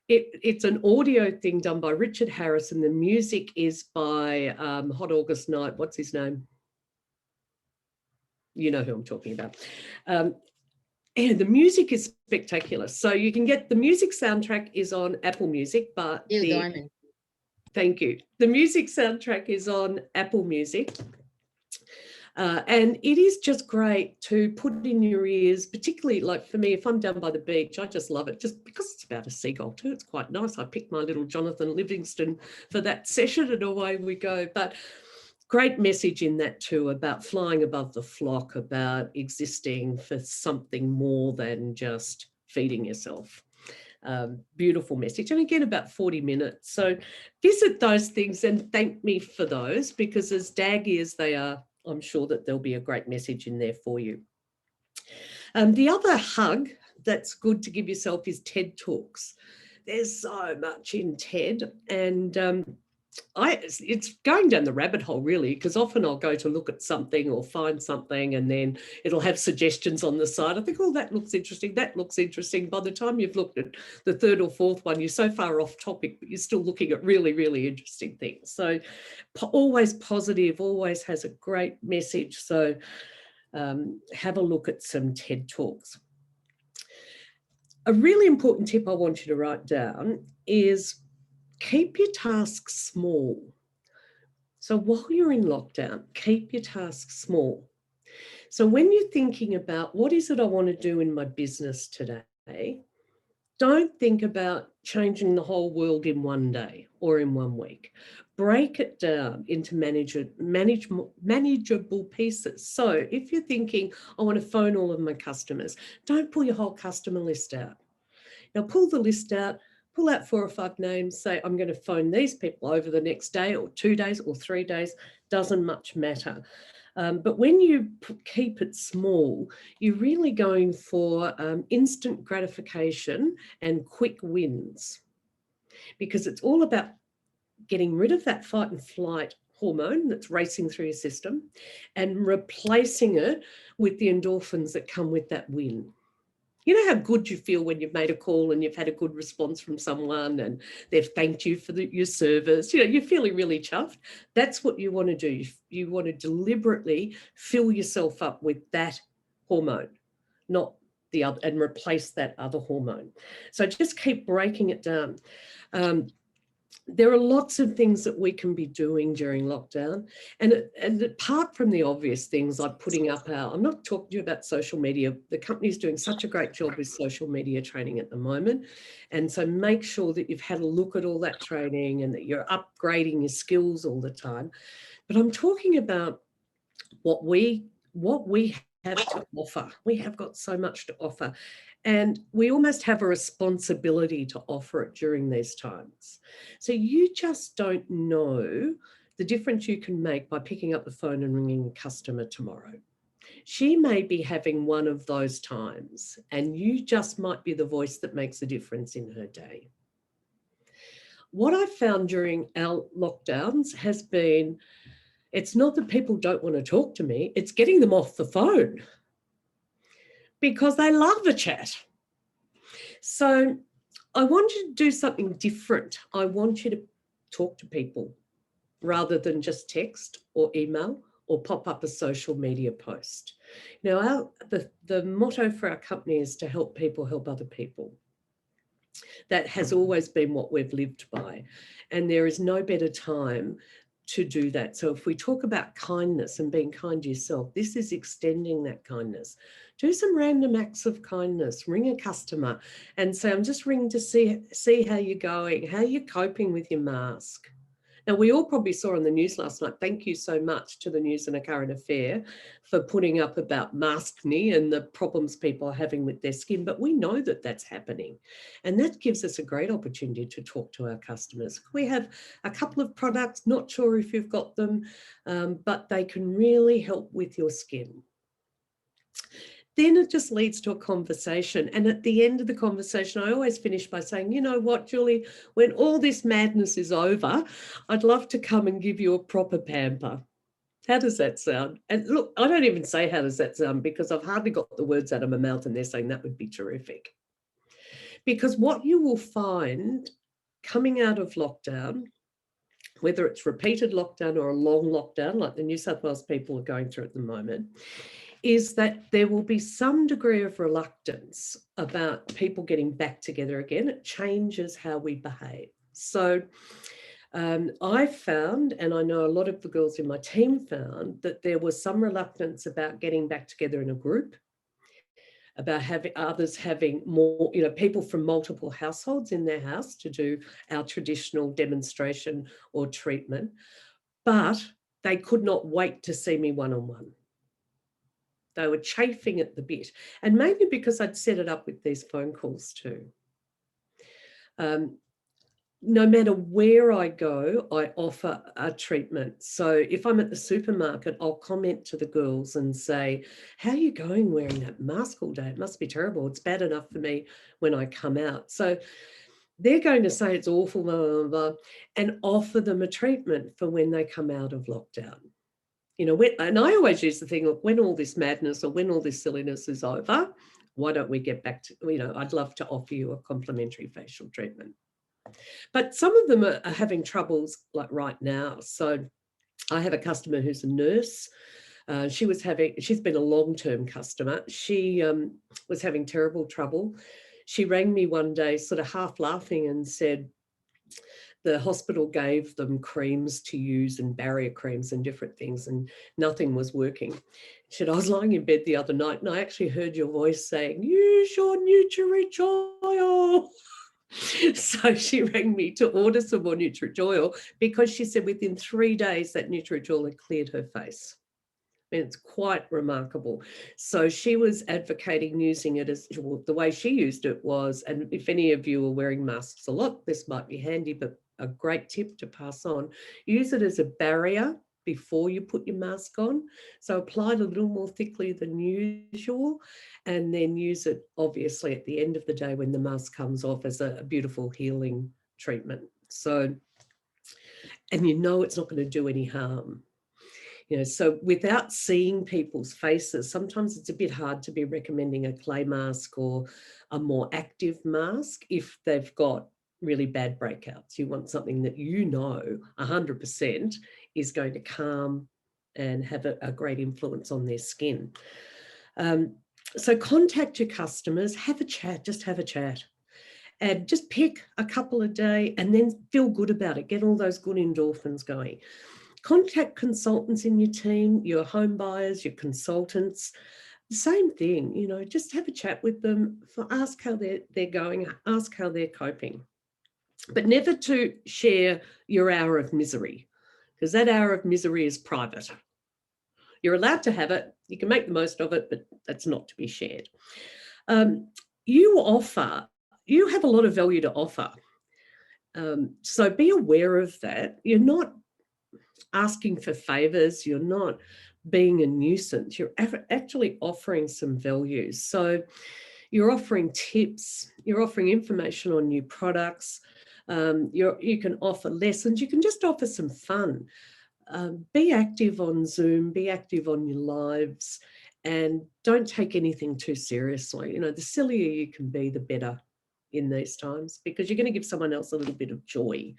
Speaker 5: it's an audio thing done by Richard Harris, and the music is by Hot August Night. What's his name? You know who I'm talking about. And the music is spectacular. So you can get the music soundtrack is on Apple Music, but thank you. The music soundtrack is on Apple Music. And it is just great to put in your ears, particularly like for me, if I'm down by the beach, I just love it, just because it's about a seagull too. It's quite nice. I picked my little Jonathan Livingston for that session, and away we go. But great message in that too, about flying above the flock, about existing for something more than just feeding yourself. Beautiful message. And again, about 40 minutes. So visit those things and thank me for those, because as daggy as they are, I'm sure that there'll be a great message in there for you. The other hug that's good to give yourself is TED Talks. There's so much in TED, and it's going down the rabbit hole really, because often I'll go to look at something or find something, and then it'll have suggestions on the side. I think, oh, that looks interesting. That looks interesting. By the time you've looked at the third or fourth one, you're so far off topic, but you're still looking at really, really interesting things. So always positive, always has a great message. So have a look at some TED Talks. A really important tip I want you to write down is keep your tasks small. So while you're in lockdown, keep your tasks small. So when you're thinking about what is it I want to do in my business today, don't think about changing the whole world in one day or in 1 week. Break it down into manageable pieces. So if you're thinking, I want to phone all of my customers, don't pull your whole customer list out. Now pull the list out, pull out 4 or 5 names, say, I'm going to phone these people over the next day or 2 days or 3 days, doesn't much matter. But when you keep it small, you're really going for instant gratification and quick wins, because it's all about getting rid of that fight and flight hormone that's racing through your system and replacing it with the endorphins that come with that win. You know how good you feel when you've made a call and you've had a good response from someone and they've thanked you for your service. You know, you're feeling really chuffed. That's what you want to do. You want to deliberately fill yourself up with that hormone, not the other, and replace that other hormone. So just keep breaking it down. There are lots of things that we can be doing during lockdown. And apart from the obvious things like putting up I'm not talking to you about social media. The company's doing such a great job with social media training at the moment. And so make sure that you've had a look at all that training and that you're upgrading your skills all the time. But I'm talking about what we have to offer. We have got so much to offer. And we almost have a responsibility to offer it during these times. So you just don't know the difference you can make by picking up the phone and ringing a customer tomorrow. She may be having one of those times, and you just might be the voice that makes a difference in her day. what I found during our lockdowns has been, it's not that people don't want to talk to me, it's getting them off the phone because they love a chat. So I want you to do something different. I want you to talk to people rather than just text or email or pop up a social media post. Now, the motto for our company is to help people help other people. That has always been what we've lived by. And there is no better time to do that. So if we talk about kindness and being kind to yourself, this is extending that kindness. Do some random acts of kindness. Ring a customer and say, I'm just ringing to see how you're going, how you're coping with your mask. Now, we all probably saw on the news last night, thank you so much to the News and a Current Affair for putting up about maskne and the problems people are having with their skin, but we know that that's happening. And that gives us a great opportunity to talk to our customers. We have a couple of products, not sure if you've got them, but they can really help with your skin. Then it just leads to a conversation. And at the end of the conversation, I always finish by saying, you know what, Julie, when all this madness is over, I'd love to come and give you a proper pamper. How does that sound? And look, I don't even say, how does that sound? Because I've hardly got the words out of my mouth and they're saying that would be terrific. Because what you will find coming out of lockdown, whether it's repeated lockdown or a long lockdown, like the New South Wales people are going through at the moment, is that there will be some degree of reluctance about people getting back together again. It changes how we behave. So I found, and I know a lot of the girls in my team found, that there was some reluctance about getting back together in a group, about having more, people from multiple households in their house to do our traditional demonstration or treatment, but they could not wait to see me one-on-one. They were chafing at the bit, and maybe because I'd set it up with these phone calls too. No matter where I go, I offer a treatment. So if I'm at the supermarket, I'll comment to the girls and say, how are you going wearing that mask all day? It must be terrible. It's bad enough for me when I come out. So they're going to say it's awful, blah, blah, blah, and offer them a treatment for when they come out of lockdown. And I always use the thing, look, when all this madness or when all this silliness is over, why don't we get back to, I'd love to offer you a complimentary facial treatment. But some of them are having troubles like right now. So I have a customer who's a nurse. She's been a long-term customer. She was having terrible trouble. She rang me one day sort of half laughing and said, the hospital gave them creams to use and barrier creams and different things, and nothing was working. She said, I was lying in bed the other night and I actually heard your voice saying, use your Nutrimetics oil. So she rang me to order some more Nutrimetics oil because she said within 3 days that Nutrimetics oil had cleared her face. I mean, it's quite remarkable. So she was advocating using it as, well, the way she used it was, and if any of you are wearing masks a lot, this might be handy, but a great tip to pass on, use it as a barrier before you put your mask on. So apply it a little more thickly than usual, and then use it obviously at the end of the day when the mask comes off as a beautiful healing treatment. So, and it's not going to do any harm. So without seeing people's faces, sometimes it's a bit hard to be recommending a clay mask or a more active mask if they've got really bad breakouts. You want something that 100% is going to calm and have a great influence on their skin. So contact your customers, have a chat, just have a chat. And just pick a couple a day and then feel good about it. Get all those good endorphins going. Contact consultants in your team, your home buyers, your consultants. Same thing, just have a chat with them, ask how they're going, ask how they're coping. But never to share your hour of misery, because that hour of misery is private. You're allowed to have it, you can make the most of it, but that's not to be shared. You have a lot of value to offer. So be aware of that. You're not asking for favors, you're not being a nuisance, you're actually offering some value. So you're offering tips, you're offering information on new products, You can offer lessons. You can just offer some fun. Be active on Zoom, be active on your lives, and don't take anything too seriously. You know, the sillier you can be, the better in these times, because you're going to give someone else a little bit of joy.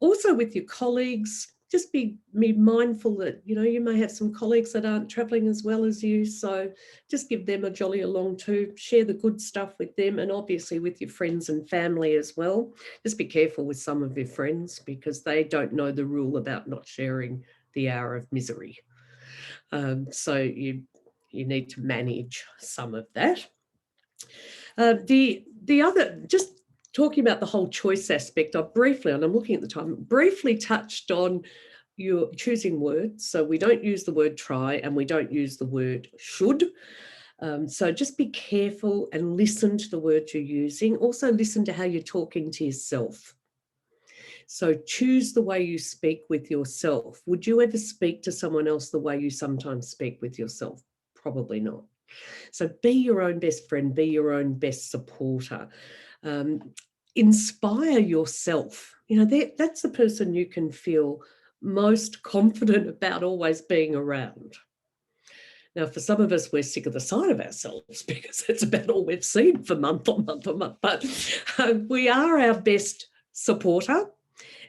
Speaker 5: Also with your colleagues, just be mindful that, you know, you may have some colleagues that aren't travelling as well as you. So just give them a jolly along too, share the good stuff with them, and obviously with your friends and family as well. Just be careful with some of your friends, because they don't know the rule about not sharing the hour of misery. So you need to manage some of that. The other, just talking about the whole choice aspect, I briefly, and I'm looking at the time, briefly touched on your choosing words. So we don't use the word try, and we don't use the word should. So just be careful and listen to the words you're using. Also listen to how you're talking to yourself. So choose the way you speak with yourself. Would you ever speak to someone else the way you sometimes speak with yourself? Probably not. So be your own best friend, be your own best supporter. Inspire yourself. You know, that's the person you can feel most confident about always being around. Now, for some of us, we're sick of the sight of ourselves, because it's about all we've seen for month on month on month. But we are our best supporter.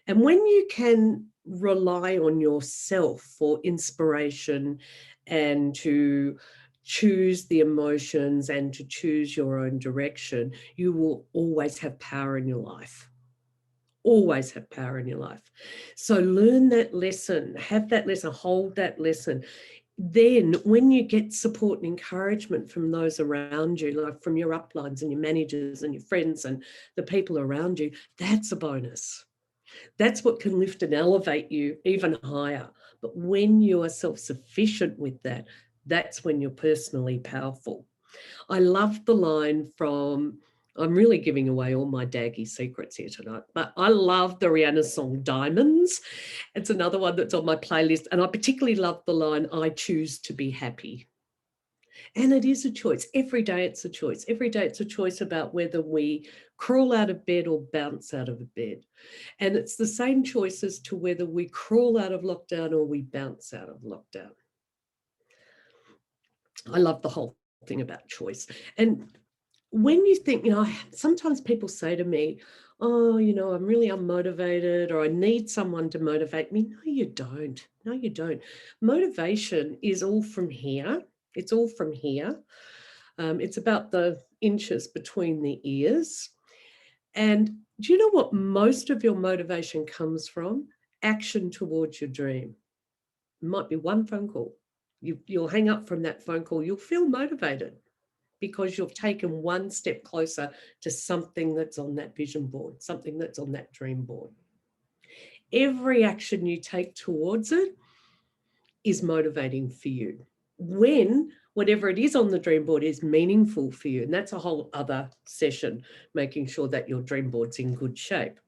Speaker 5: And when you can rely on yourself for inspiration and to choose the emotions and to choose your own direction, you will always have power in your life. Always have power in your life. So learn that lesson, have that lesson, hold that lesson. Then when you get support and encouragement from those around you, like from your uplines and your managers and your friends and the people around you, that's a bonus. That's what can lift and elevate you even higher. But when you are self-sufficient with that, that's when you're personally powerful. I love the line from, I'm really giving away all my daggy secrets here tonight, but I love the Rihanna song Diamonds. It's another one that's on my playlist. And I particularly love the line, I choose to be happy. And it is a choice. Every day it's a choice. Every day it's a choice about whether we crawl out of bed or bounce out of a bed. And it's the same choice as to whether we crawl out of lockdown or we bounce out of lockdown. I love the whole thing about choice. And when you think, you know, sometimes people say to me, oh, you know, I'm really unmotivated, or I need someone to motivate me. No, you don't. No, you don't. Motivation is all from here. It's all from here. It's about the inches between the ears. And do you know what most of your motivation comes from? Action towards your dream. It might be one phone call. You'll hang up from that phone call. You'll feel motivated because you've taken one step closer to something that's on that vision board, something that's on that dream board. Every action you take towards it is motivating for you. When whatever it is on the dream board is meaningful for you. And that's a whole other session, making sure that your dream board's in good shape.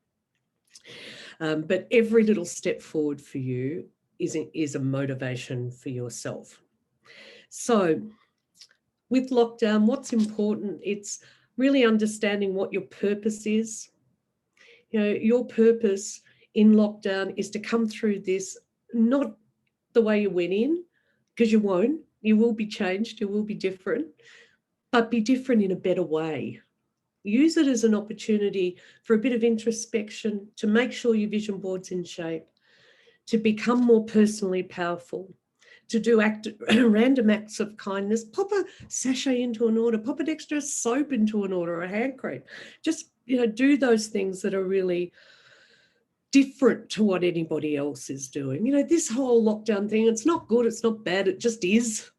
Speaker 5: But every little step forward for you is a motivation for yourself. So with lockdown, what's important? It's really understanding what your purpose is. You know, your purpose in lockdown is to come through this, not the way you went in, because you won't. You will be changed, you will be different, but be different in a better way. Use it as an opportunity for a bit of introspection, to make sure your vision board's in shape, to become more personally powerful, to do random acts of kindness. Pop a sachet into an order, pop an extra soap into an order, or a hand cream. Just, you know, do those things that are really different to what anybody else is doing. You know, this whole lockdown thing, it's not good, it's not bad, it just is.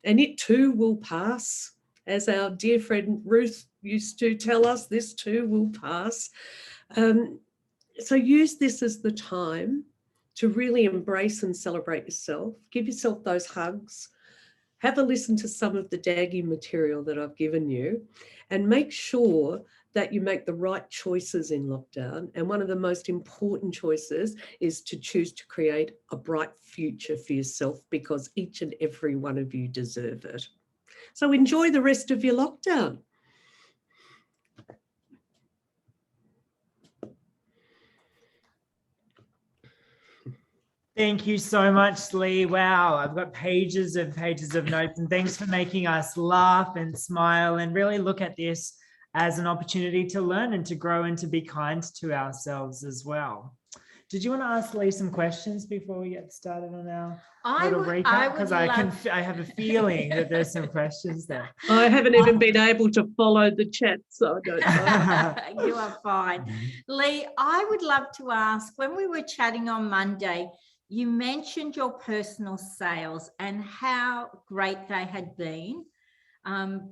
Speaker 5: And it too will pass. As our dear friend Ruth used to tell us, this too will pass. So use this as the time to really embrace and celebrate yourself. Give yourself those hugs. Have a listen to some of the daggy material that I've given you, and make sure that you make the right choices in lockdown. And one of the most important choices is to choose to create a bright future for yourself, because each and every one of you deserve it. So enjoy the rest of your lockdown.
Speaker 2: Thank you so much, Lee. Wow, I've got pages of notes, and thanks for making us laugh and smile and really look at this as an opportunity to learn and to grow and to be kind to ourselves as well. Did you want to ask Lee some questions before we get started on our little recap? Because I have a feeling that there's some questions there.
Speaker 5: I haven't even been able to follow the chat, so I don't know.
Speaker 4: You are fine. Lee, I would love to ask, when we were chatting on Monday, you mentioned your personal sales and how great they had been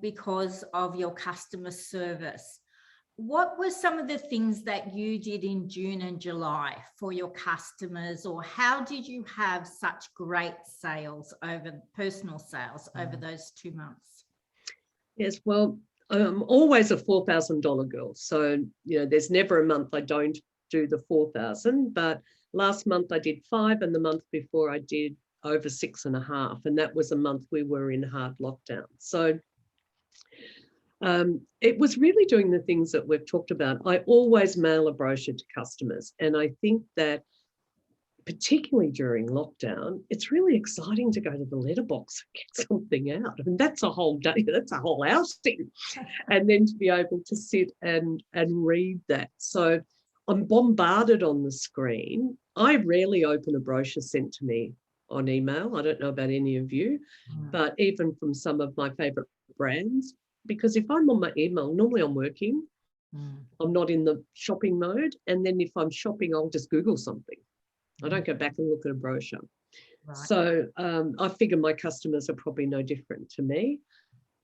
Speaker 4: because of your customer service. What were some of the things that you did in June and July for your customers, or how did you have such great sales personal sales over those 2 months?
Speaker 5: Yes, well, I'm always a $4,000 girl. So, there's never a month I don't do the 4,000, but last month I did 5 and the month before I did over 6.5. And that was a month we were in hard lockdown. So it was really doing the things that we've talked about. I always mail a brochure to customers. And I think that particularly during lockdown, it's really exciting to go to the letterbox and get something out. I mean, that's a whole day, that's a whole outing. And then to be able to sit and read that. So I'm bombarded on the screen. I rarely open a brochure sent to me on email. I don't know about any of you, but even from some of my favorite brands, because if I'm on my email, normally I'm working, I'm not in the shopping mode. And then if I'm shopping, I'll just Google something. I don't go back and look at a brochure. Right. So I figure my customers are probably no different to me.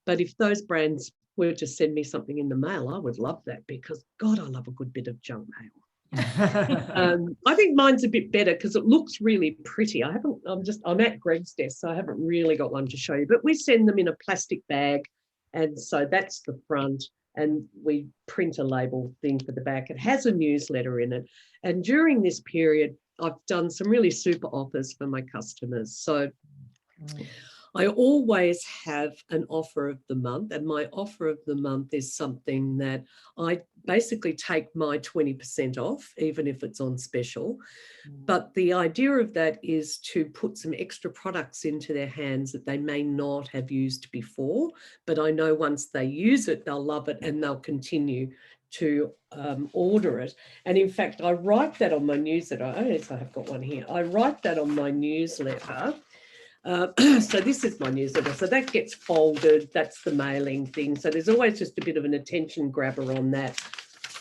Speaker 5: But if those brands were to send me something in the mail, I would love that, because God, I love a good bit of junk mail. I think mine's a bit better because it looks really pretty. I'm at Greg's desk, so I haven't really got one to show you, but we send them in a plastic bag. And so that's the front, and we print a label thing for the back. It has a newsletter in it. And during this period, I've done some really super offers for my customers. So I always have an offer of the month, and my offer of the month is something that I basically take my 20% off, even if it's on special. But the idea of that is to put some extra products into their hands that they may not have used before. But I know once they use it, they'll love it and they'll continue to order it. And in fact, I write that on my newsletter. Oh, yes, I have got one here. I write that on my newsletter. So this is my newsletter. So that gets folded. That's the mailing thing. So there's always just a bit of an attention grabber on that,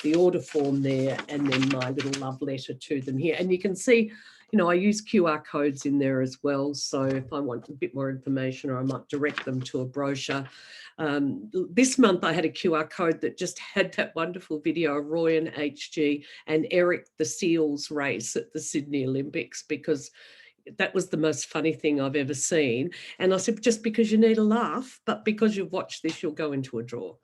Speaker 5: the order form there, and then my little love letter to them here. And you can see, I use QR codes in there as well. So if I want a bit more information, or I might direct them to a brochure. This month I had a QR code that just had that wonderful video of Roy and HG and Eric, the Seals race at the Sydney Olympics, because that was the most funny thing I've ever seen. And I said, just because you need a laugh, but because you've watched this, you'll go into a draw.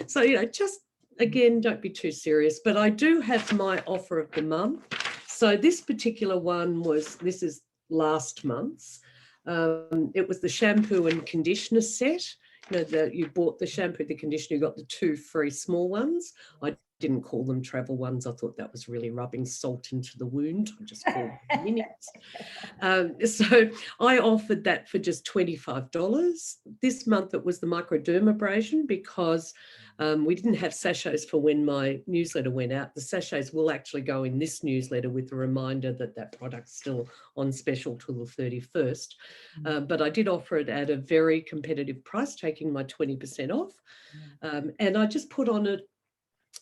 Speaker 5: So, just, again, don't be too serious. But I do have my offer of the month. So this particular one this is last month's. It was the shampoo and conditioner set. You bought the shampoo, the conditioner, you got the 2 free small ones. I didn't call them travel ones. I thought that was really rubbing salt into the wound. I just called them minis. So I offered that for just $25. This month it was the microdermabrasion, because we didn't have sachets for when my newsletter went out. The sachets will actually go in this newsletter with a reminder that that product's still on special till the 31st. But I did offer it at a very competitive price, taking my 20% off. And I just put on it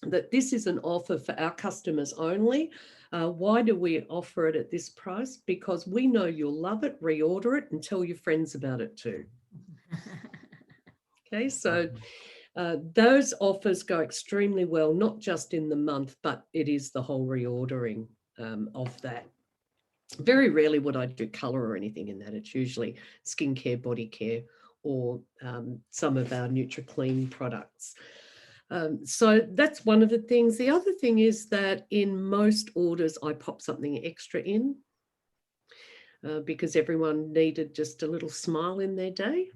Speaker 5: that this is an offer for our customers only. Why do we offer it at this price? Because we know you'll love it, reorder it, and tell your friends about it too. Okay, so those offers go extremely well, not just in the month, but it is the whole reordering of that. Very rarely would I do colour or anything in that. It's usually skincare, body care, or some of our NutriClean products. So that's one of the things. The other thing is that in most orders, I pop something extra in because everyone needed just a little smile in their day.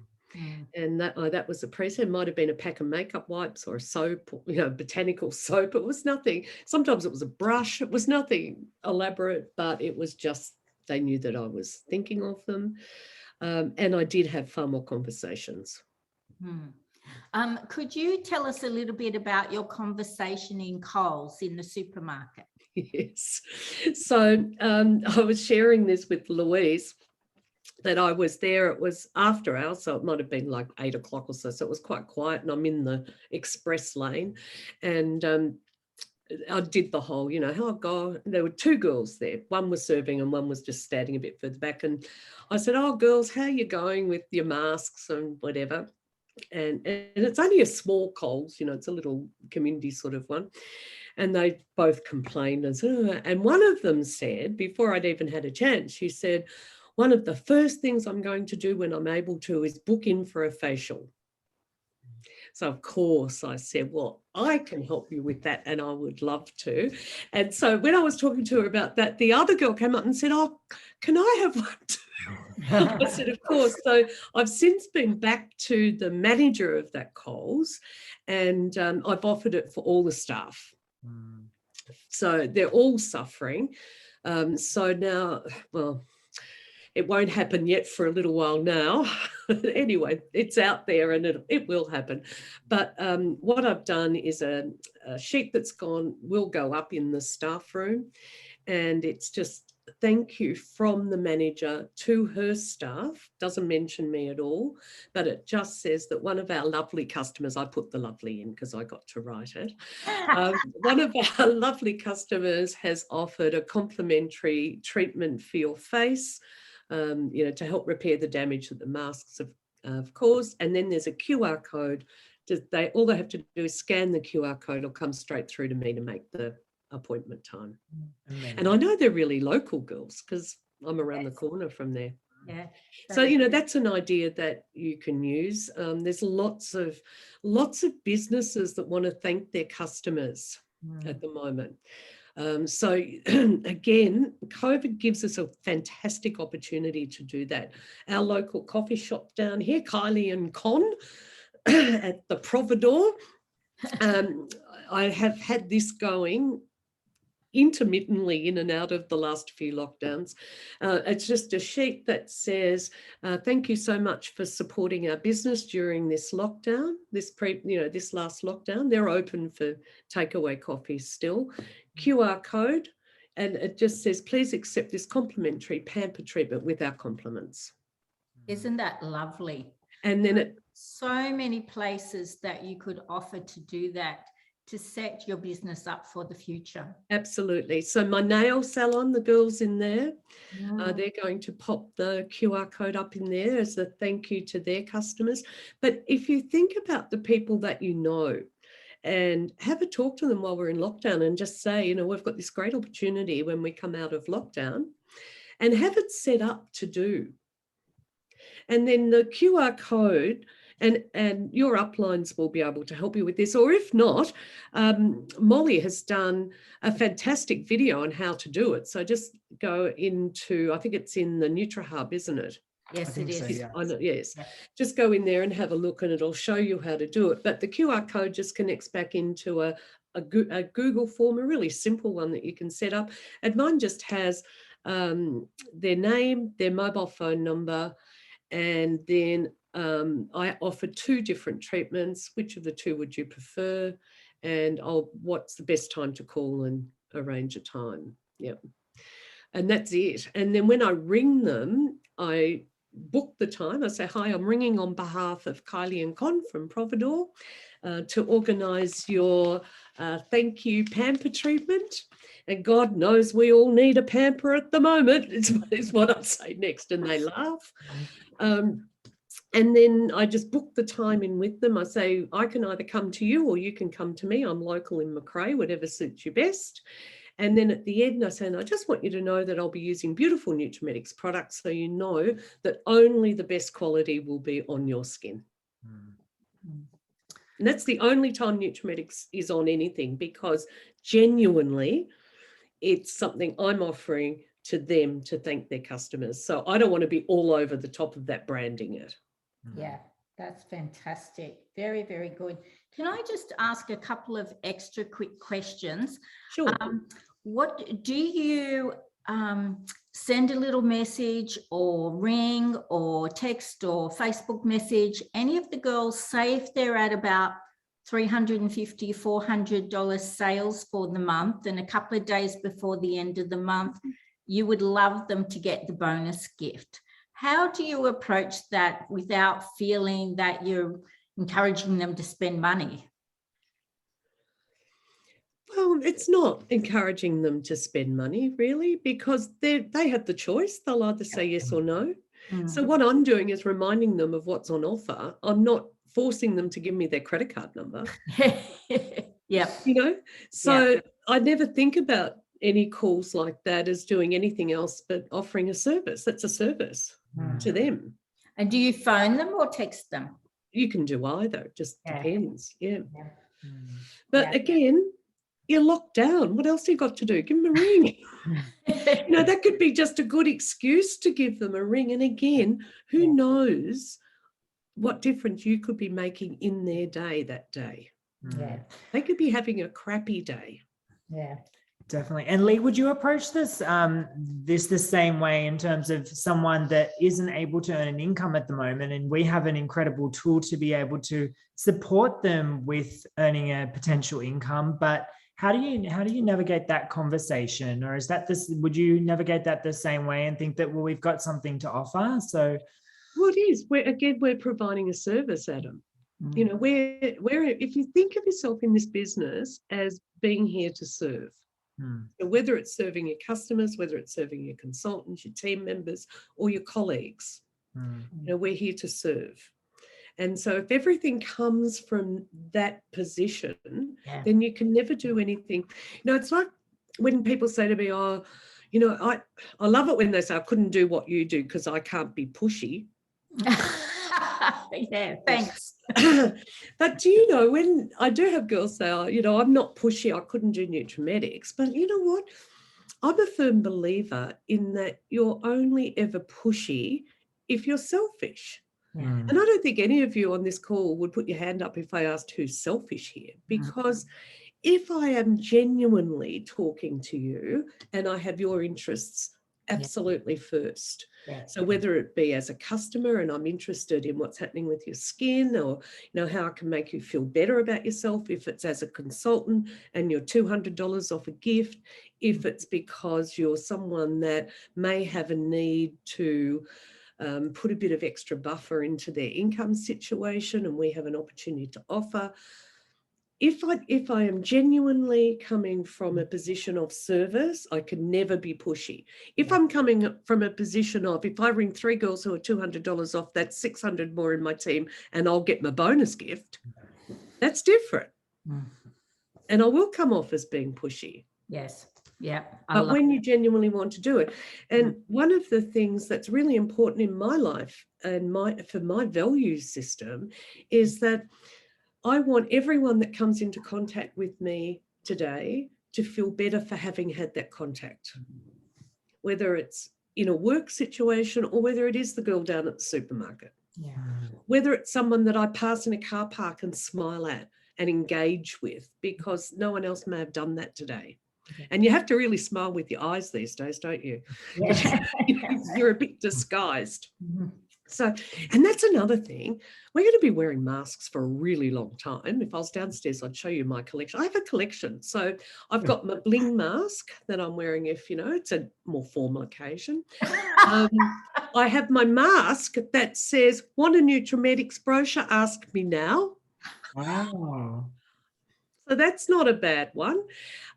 Speaker 5: And that was the price. It might have been a pack of makeup wipes or a soap, botanical soap. It was nothing. Sometimes it was a brush. It was nothing elaborate, but it was just They knew that I was thinking of them. And I did have far more conversations.
Speaker 4: Could you tell us a little bit about your conversation in Coles in the supermarket?
Speaker 5: Yes. So I was sharing this with Louise, that I was there. It was after hours, so it might have been like 8 o'clock or so. So it was quite quiet, and I'm in the express lane. And I did the whole, you know, how I go. There were 2 girls there. One was serving and one was just standing a bit further back. And I said, "Oh, girls, how are you going with your masks and whatever?" And it's only a small Coles, you know, it's a little community sort of one. And they both complained. And one of them said, before I'd even had a chance, she said, "One of the first things I'm going to do when I'm able to is book in for a facial." So of course I said, "Well, I can help you with that, and I would love to." And so when I was talking to her about that, the other girl came up and said, "Oh, can I have one too?" I said, "Of course." So I've since been back to the manager of that Coles, and I've offered it for all the staff. So they're all suffering. So now, well, it won't happen yet for a little while now. Anyway, it's out there and it will happen. But what I've done is a sheet that's will go up in the staff room. And it's just thank you from the manager to her staff. Doesn't mention me at all, but it just says that one of our lovely customers, I put the lovely in because I got to write it. One of our lovely customers has offered a complimentary treatment for your face, you know, to help repair the damage that the masks have caused. And then there's a QR code. All they have to do is scan the QR code. It'll come straight through to me to make the appointment time. Amazing. And I know they're really local girls because I'm around the corner from there.
Speaker 4: Yeah.
Speaker 5: So, you know, that's an idea that you can use. There's lots of businesses that want to thank their customers at the moment. So again, COVID gives us a fantastic opportunity to do that. Our local coffee shop down here, Kylie and Con at the Providore, I have had this going intermittently in and out of the last few lockdowns. It's just a sheet that says, "Thank you so much for supporting our business during this lockdown, this last lockdown." They're open for takeaway coffees still. QR code, and it just says, "Please accept this complimentary pamper treatment with our compliments."
Speaker 4: Isn't that lovely?
Speaker 5: And then
Speaker 4: so many places that you could offer to do that, to set your business up for the future.
Speaker 5: Absolutely. So my nail salon, the girls in there, they're going to pop the QR code up in there as a thank you to their customers. But if you think about the people that you know and have a talk to them while we're in lockdown and just say, you know, we've got this great opportunity when we come out of lockdown, and have it set up to do. And then the QR code, and your uplines will be able to help you with this. Or if not, Molly has done a fantastic video on how to do it. So just go into, I think it's in the NutriHub, isn't it?
Speaker 4: Yes, it is.
Speaker 2: So, yeah.
Speaker 5: I know, yes. Yeah. Just go in there and have a look and it'll show you how to do it. But the QR code just connects back into a Google form, a really simple one that you can set up. And mine just has their name, their mobile phone number, and then I offer 2 different treatments. Which of the 2 would you prefer? And what's the best time to call and arrange a time? Yep. And that's it. And then when I ring them, I book the time. I say, "Hi, I'm ringing on behalf of Kylie and Con from Providore to organise your thank you pamper treatment." And God knows we all need a pamper at the moment, is what I say next. And they laugh. And then I just book the time in with them. I say, "I can either come to you or you can come to me. I'm local in Macrae, whatever suits you best." And then at the end, I say, "And I just want you to know that I'll be using beautiful Nutrimetics products, so you know that only the best quality will be on your skin." And that's the only time Nutrimetics is on anything, because genuinely it's something I'm offering to them to thank their customers. So I don't want to be all over the top of that branding it.
Speaker 4: Yeah, that's fantastic. Very, very good. Can I just ask a couple of extra quick questions?
Speaker 5: Sure.
Speaker 4: What do you send a little message or ring or text or Facebook message any of the girls, say if they're at about $350, $400 sales for the month, and a couple of days before the end of the month, you would love them to get the bonus gift. How do you approach that without feeling that you're encouraging them to spend money?
Speaker 5: Well, it's not encouraging them to spend money, really, because they have the choice. They'll either say yes or no. So what I'm doing is reminding them of what's on offer. I'm not forcing them to give me their credit card number.
Speaker 4: Yeah.
Speaker 5: You know, so I never think about any calls like that as doing anything else but offering a service. That's a service to them.
Speaker 4: And do you phone them or text them?
Speaker 5: You can do either. It just depends. Yeah.
Speaker 4: Yeah.
Speaker 5: But again, you're locked down. What else have you got to do? Give them a ring. You know, that could be just a good excuse to give them a ring. And again, who knows what difference you could be making in their day that day.
Speaker 2: Yeah.
Speaker 5: They could be having a crappy day.
Speaker 2: Yeah, definitely. And Lee, would you approach this the same way in terms of someone that isn't able to earn an income at the moment, and we have an incredible tool to be able to support them with earning a potential income, but how do you navigate that conversation? Or is that would you navigate that the same way and think that, well, we've got something to offer? So
Speaker 5: well, it is. We're providing a service, Adam. You know, if you think of yourself in this business as being here to serve, so whether it's serving your customers, whether it's serving your consultants, your team members, or your colleagues, you know, we're here to serve. And so if everything comes from that position, then you can never do anything. You know, it's like when people say to me, oh, you know, I love it when they say, I couldn't do what you do because I can't be pushy.
Speaker 4: Yeah, thanks.
Speaker 5: But do you know, when I do have girls say, oh, you know, I'm not pushy, I couldn't do Nutrimetics, but you know what? I'm a firm believer in that you're only ever pushy if you're selfish. And I don't think any of you on this call would put your hand up if I asked who's selfish here, because if I am genuinely talking to you and I have your interests absolutely first. So whether it be as a customer and I'm interested in what's happening with your skin, or, you know, how I can make you feel better about yourself, if it's as a consultant and you're $200 off a gift, if it's because you're someone that may have a need to put a bit of extra buffer into their income situation and we have an opportunity to offer. If I am genuinely coming from a position of service, I can never be pushy. If I'm coming from a position of, if I ring 3 girls who are $200 off, that's $600 more in my team and I'll get my bonus gift, that's different. And I will come off as being pushy.
Speaker 4: Yes. Yeah.
Speaker 5: But when you genuinely want to do it. And one of the things that's really important in my life and for my value system is that I want everyone that comes into contact with me today to feel better for having had that contact, whether it's in a work situation or whether it is the girl down at the supermarket, whether it's someone that I pass in a car park and smile at and engage with, because no one else may have done that today. And you have to really smile with your eyes these days, don't you? You're a bit disguised. So, and that's another thing. We're going to be wearing masks for a really long time. If I was downstairs, I'd show you my collection. I have a collection. So I've got my bling mask that I'm wearing if, you know, it's a more formal occasion. I have my mask that says, want a Nutrimetics brochure? Ask me now.
Speaker 2: wow.
Speaker 5: So that's not a bad one.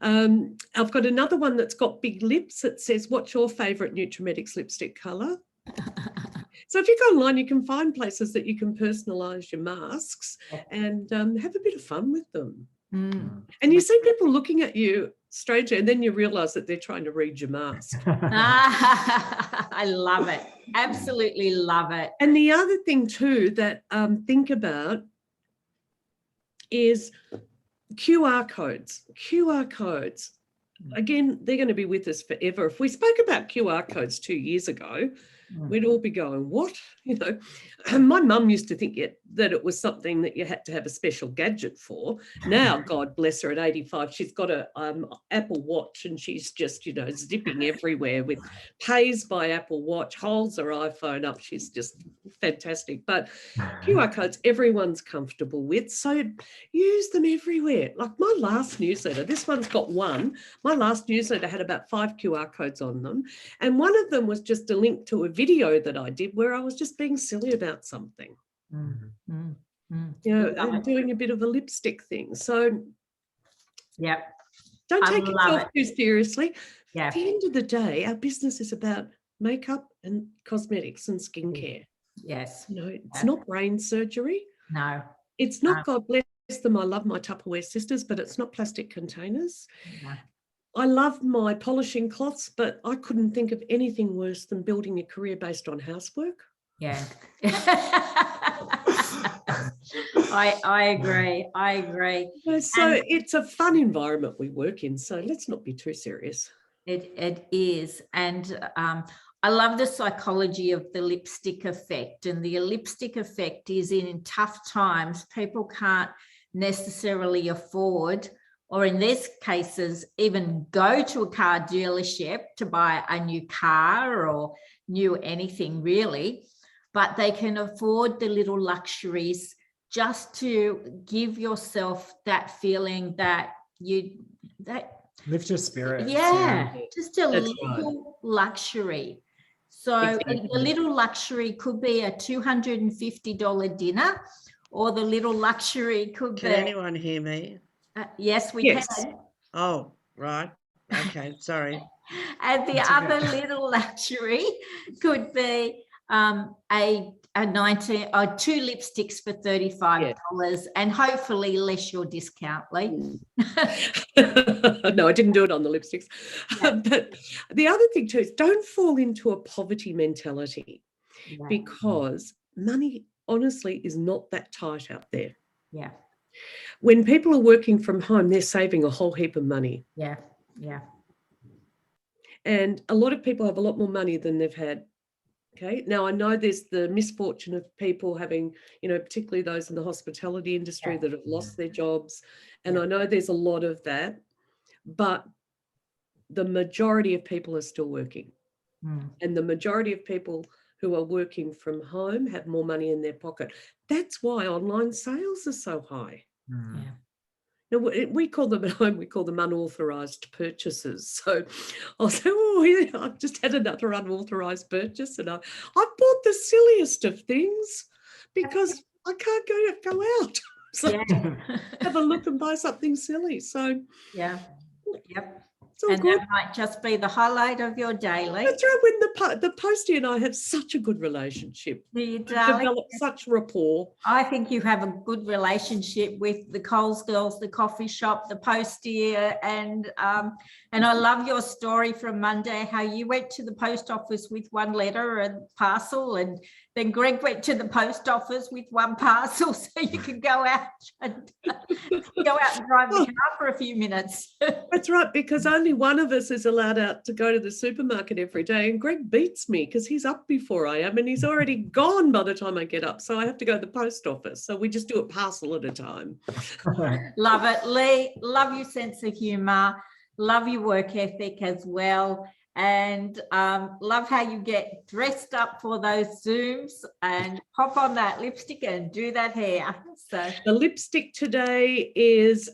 Speaker 5: I've got another one that's got big lips that says, what's your favourite Nutrimetics lipstick colour? So if you go online, you can find places that you can personalise your masks and have a bit of fun with them. And you see people looking at you strangely, and then you realise that they're trying to read your mask.
Speaker 4: I love it. Absolutely love it.
Speaker 5: And the other thing too that think about is QR codes. QR codes, again, they're going to be with us forever. If we spoke about QR codes 2 years ago, We'd all be going, what? You know, my mum used to think that it was something that you had to have a special gadget for. Now, God bless her, at 85, she's got a Apple Watch, and she's just, you know, zipping everywhere with pays by Apple Watch, holds her iPhone up. She's just fantastic. But QR codes, everyone's comfortable with, so use them everywhere. Like my last newsletter, this one's got one. My last newsletter had about 5 QR codes on them, and one of them was just a link to a video that I did where I was just being silly about something. You know, and doing a bit of a lipstick thing. So
Speaker 4: Yep.
Speaker 5: don't
Speaker 4: I
Speaker 5: take
Speaker 4: love
Speaker 5: yourself too seriously.
Speaker 4: Yeah.
Speaker 5: At the end of the day, our business is about makeup and cosmetics and skincare.
Speaker 4: Yes.
Speaker 5: You know, it's
Speaker 4: Yeah.
Speaker 5: not brain surgery.
Speaker 4: No.
Speaker 5: It's not, God bless them, I love my Tupperware sisters, but it's not plastic containers.
Speaker 4: No.
Speaker 5: I love my polishing cloths, but I couldn't think of anything worse than building a career based on housework.
Speaker 4: Yeah. I agree. I agree.
Speaker 5: So
Speaker 4: And-
Speaker 5: it's a fun environment we work in, so let's not be too serious.
Speaker 4: It is. And I love the psychology of the lipstick effect. And the lipstick effect is in tough times, people can't necessarily afford, or in these cases, even go to a car dealership to buy a new car or new anything really, but they can afford the little luxuries just to give yourself that feeling that
Speaker 2: Lift your spirits.
Speaker 4: just a
Speaker 5: That's
Speaker 4: little luxury. So
Speaker 5: Exactly.
Speaker 4: the little luxury could be a $250 dinner, or the little luxury could
Speaker 7: Can
Speaker 4: be.
Speaker 7: anyone hear me?
Speaker 4: Yes, we
Speaker 5: Yes.
Speaker 4: can.
Speaker 7: Oh, right. Okay, sorry.
Speaker 4: And the
Speaker 2: That's
Speaker 4: other
Speaker 2: okay.
Speaker 4: little luxury could be two lipsticks for $35, and hopefully less your discount, Lee.
Speaker 5: No, I didn't do it on the lipsticks. But the other thing too is don't fall into a poverty mentality,
Speaker 4: Yeah.
Speaker 5: because money honestly is not that tight out there.
Speaker 4: Yeah.
Speaker 5: When people are working from home, they're saving a whole heap of money.
Speaker 4: Yeah. Yeah.
Speaker 5: And a lot of people have a lot more money than they've had. Okay. Now, I know there's the misfortune of people having, you know, particularly those in the hospitality industry
Speaker 4: Yeah.
Speaker 5: that have lost their jobs. And I know there's a lot of that, but the majority of people are still working. And the majority of people who are working from home have more money in their pocket. That's why online sales are so high.
Speaker 4: Yeah.
Speaker 5: Now, we call them at home, we call them unauthorized purchases. So I'll say, oh, yeah, I've just had another unauthorized purchase, and I bought the silliest of things because I can't go out. So
Speaker 4: Yeah.
Speaker 5: have a look and buy something silly. So
Speaker 4: Yeah. Yep.
Speaker 5: it's all
Speaker 4: And
Speaker 5: good.
Speaker 4: that might just be the highlight of your day, Lee.
Speaker 5: That's right. When the postie and I have such a good relationship,
Speaker 4: Do you,
Speaker 5: we
Speaker 4: darling?
Speaker 5: develop such rapport.
Speaker 4: I think you have a good relationship with the Coles girls, the coffee shop, the postie, and I love your story from Monday, how you went to the post office with one letter and parcel, and then Greg went to the post office with one parcel, so you could go out and drive the car for a few minutes.
Speaker 5: That's right, because only one of us is allowed out to go to the supermarket every day, and Greg beats me because he's up before I am and he's already gone by the time I get up. So I have to go to the post office. So we just do a parcel at a time.
Speaker 4: Love it, Lee. Love your sense of humour. Love your work ethic as well. And love how you get dressed up for those Zooms and pop on that lipstick and do that hair. So
Speaker 5: The lipstick today is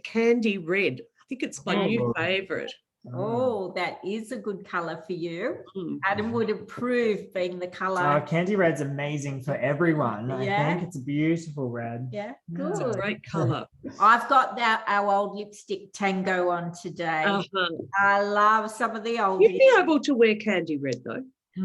Speaker 5: candy red. I think it's my new favourite.
Speaker 4: oh, that is a good colour for you.
Speaker 5: Mm.
Speaker 4: Adam would approve being the
Speaker 2: Oh,
Speaker 4: colour.
Speaker 2: candy red's amazing for everyone.
Speaker 4: Yeah.
Speaker 2: I think it's a beautiful red.
Speaker 4: Yeah,
Speaker 5: It's a
Speaker 4: good.
Speaker 5: great colour.
Speaker 4: I've got our old lipstick Tango on today.
Speaker 5: Uh-huh.
Speaker 4: I love some of the old.
Speaker 5: You'd be able to wear candy red though.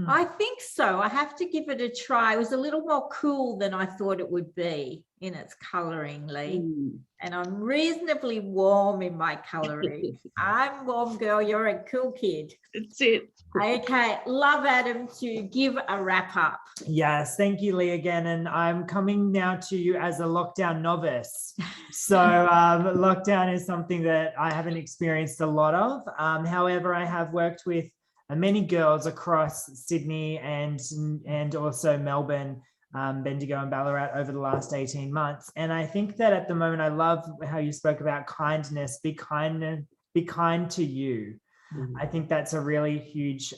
Speaker 4: I think so. I have to give it a try. It was a little more cool than I thought it would be in its colouring, Lee.
Speaker 5: Mm.
Speaker 4: And I'm reasonably warm in my colouring. I'm warm, girl. You're a cool kid.
Speaker 5: That's it.
Speaker 4: Okay. Love Adam to give a wrap up.
Speaker 2: Yes, thank you, Lee, again. And I'm coming now to you as a lockdown novice. So lockdown is something that I haven't experienced a lot of. However, I have worked with many girls across Sydney and also Melbourne, Bendigo and Ballarat over the last 18 months. And I think that at the moment, I love how you spoke about kindness. Be kind to you. I think that's a really huge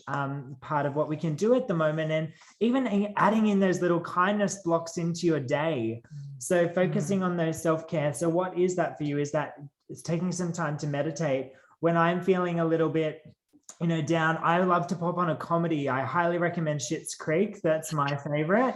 Speaker 2: part of what we can do at the moment. And even adding in those little kindness blocks into your day. So focusing on those self-care. So what is that for you? Is that it's taking some time to meditate? When I'm feeling a little bit, down, I love to pop on a comedy. I highly recommend Schitt's Creek. That's my favorite,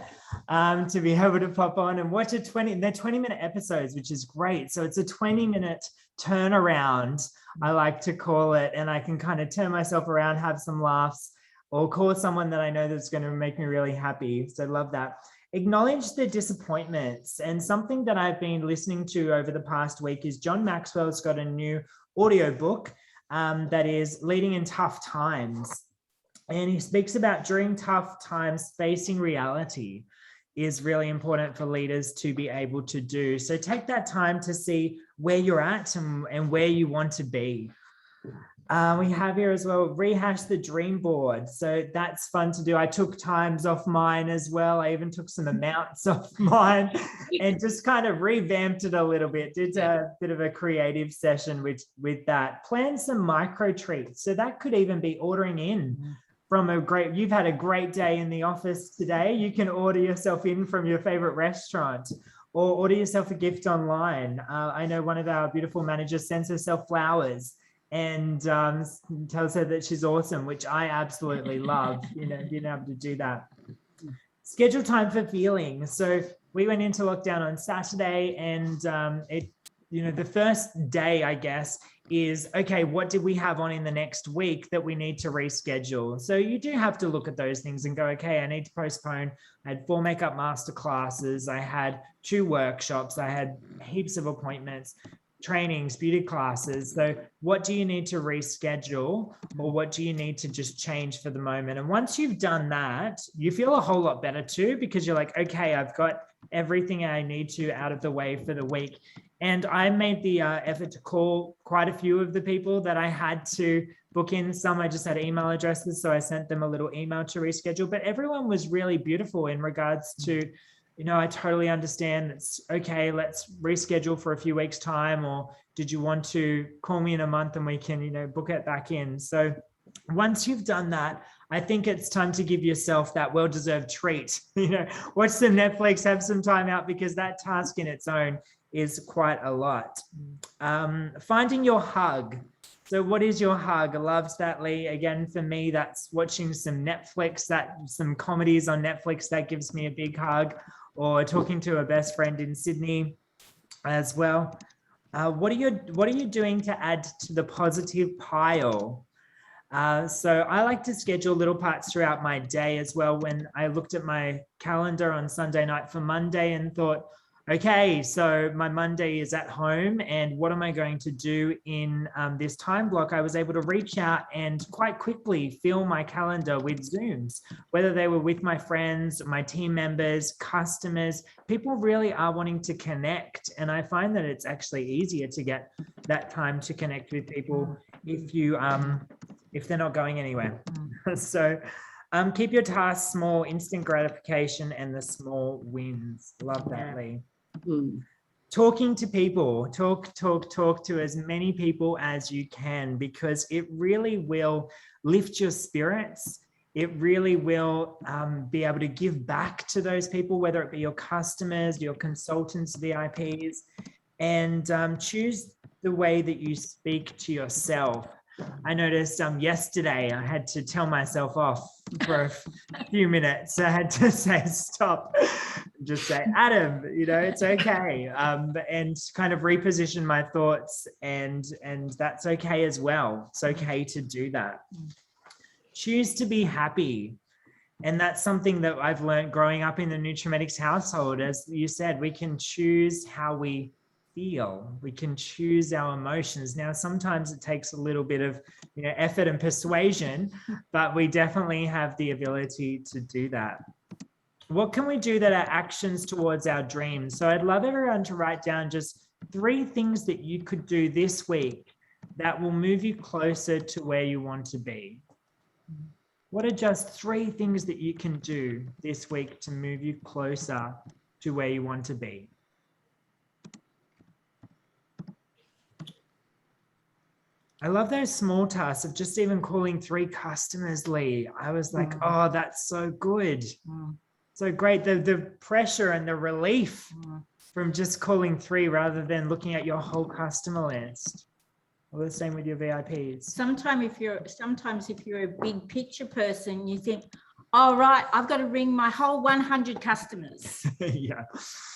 Speaker 2: to be able to pop on and watch they're 20-minute episodes, which is great. So it's a 20-minute turnaround, I like to call it. And I can kind of turn myself around, have some laughs, or call someone that I know that's going to make me really happy. So I love that. Acknowledge the disappointments. And something that I've been listening to over the past week is John Maxwell's got a new audio book that is Leading in Tough Times. And he speaks about during tough times, facing reality is really important for leaders to be able to do. So take that time to see where you're at and where you want to be. We have here as well, rehash the dream board. So that's fun to do. I took times off mine as well. I even took some amounts off mine and just kind of revamped it a little bit. Did a bit of a creative session with that. Plan some micro treats. So that could even be ordering in from you've had a great day in the office today. You can order yourself in from your favorite restaurant or order yourself a gift online. I know one of our beautiful managers sends herself flowers and tells her that she's awesome, which I absolutely love, being able to do that. Schedule time for feeling. So we went into lockdown on Saturday and the first day, I guess, is, okay, what did we have on in the next week that we need to reschedule? So you do have to look at those things and go, okay, I need to postpone. I had 4 makeup master classes. I had 2 workshops. I had heaps of appointments, trainings, beauty classes. So what do you need to reschedule, or what do you need to just change for the moment? And once you've done that, you feel a whole lot better too, because you're like, okay, I've got everything I need to out of the way for the week. And I made the effort to call quite a few of the people that I had to book in. Some I just had email addresses, so I sent them a little email to reschedule, but everyone was really beautiful in regards to, I totally understand. It's okay. Let's reschedule for a few weeks time, or did you want to call me in a month and we can, book it back in? So once you've done that, I think it's time to give yourself that well-deserved treat. Watch some Netflix, have some time out, because that task in its own is quite a lot. Finding your hug. So what is your hug? I love that, Lee. Again, for me, that's watching some Netflix, some comedies on Netflix. That gives me a big hug. Or talking to a best friend in Sydney as well. What are you doing to add to the positive pile? So I like to schedule little parts throughout my day as well. When I looked at my calendar on Sunday night for Monday and thought, okay, so my Monday is at home, and what am I going to do in this time block? I was able to reach out and quite quickly fill my calendar with Zooms, whether they were with my friends, my team members, customers. People really are wanting to connect, and I find that it's actually easier to get that time to connect with people if they're not going anywhere. So keep your tasks small, instant gratification, and the small wins. Love that, Lee. Talking to people, talk to as many people as you can, because it really will lift your spirits. It really will be able to give back to those people, whether it be your customers, your consultants, VIPs, and choose the way that you speak to yourself. I noticed yesterday I had to tell myself off for a few minutes. I had to say stop, just say, Adam, it's okay, and kind of reposition my thoughts, and that's okay as well. It's okay to do that. Choose to be happy. And that's something that I've learned growing up in the Nutrimetics household. As you said, we can choose how we feel. We can choose our emotions. Now, sometimes it takes a little bit of effort and persuasion, but we definitely have the ability to do that. What can we do that are actions towards our dreams? So I'd love everyone to write down just 3 things that you could do this week that will move you closer to where you want to be. What are just 3 things that you can do this week to move you closer to where you want to be? I love those small tasks of just even calling 3 customers, Lee. I was like, oh, that's so good. So great. The pressure and the relief from just calling 3 rather than looking at your whole customer list. Well, the same with your VIPs.
Speaker 4: Sometimes if you're a big picture person, you think, all right, I've got to ring my whole 100 customers.
Speaker 2: Yeah.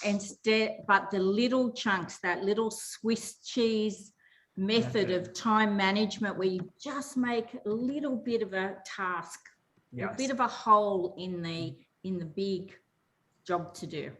Speaker 4: Instead, but the little chunks, that little Swiss cheese method of time management, where you just make a little bit of a task, a bit of a hole in the big job to do.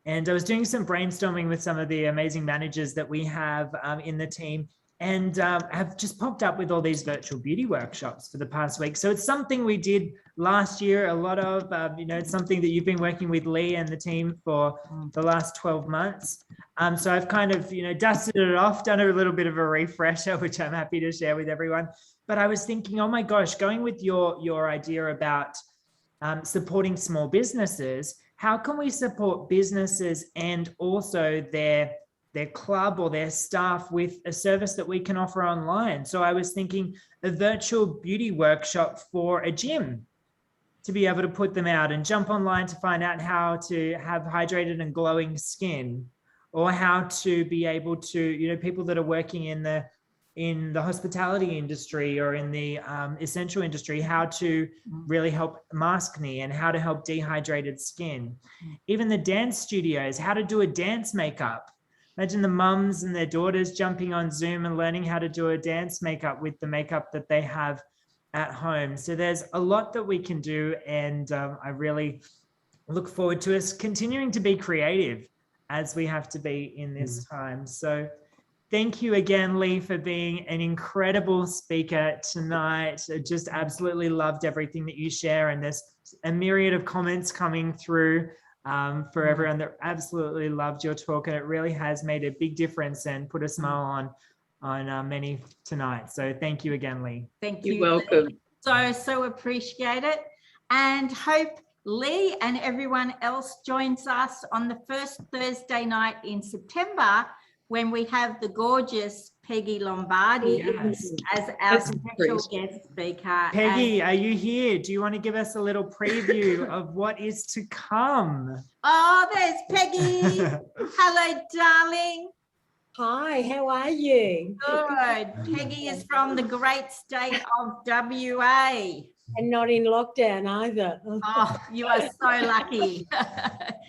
Speaker 2: And I was doing some brainstorming with some of the amazing managers that we have in the team, and have just popped up with all these virtual beauty workshops for the past week. So it's something we did last year, a lot of, it's something that you've been working with Lee and the team for the last 12 months. So I've kind of, dusted it off, done a little bit of a refresher, which I'm happy to share with everyone. But I was thinking, oh my gosh, going with your idea about supporting small businesses, how can we support businesses and also their club or their staff with a service that we can offer online? So I was thinking a virtual beauty workshop for a gym, to be able to put them out and jump online to find out how to have hydrated and glowing skin, or how to be able to, people that are working in the hospitality industry or in the essential industry, how to really help maskne and how to help dehydrated skin. Even the dance studios, how to do a dance makeup. Imagine the mums and their daughters jumping on Zoom and learning how to do a dance makeup with the makeup that they have at home. So there's a lot that we can do. And I really look forward to us continuing to be creative as we have to be in this time. So thank you again, Lee, for being an incredible speaker tonight. I just absolutely loved everything that you share. And there's a myriad of comments coming through for everyone that absolutely loved your talk. And it really has made a big difference and put a smile on many tonight. So thank you again, Lee.
Speaker 4: Thank you.
Speaker 5: You're welcome.
Speaker 4: So appreciate it, and hope Lee and everyone else joins us on the first Thursday night in September, when we have the gorgeous Peggy Lombardi as our special guest speaker.
Speaker 2: Peggy, are you here? Do you want to give us a little preview of what is to come?
Speaker 4: Oh, there's Peggy. Hello, darling.
Speaker 8: Hi, how are you?
Speaker 4: Good. Peggy is from the great state of WA.
Speaker 8: And not in lockdown either.
Speaker 4: Oh, you are so lucky.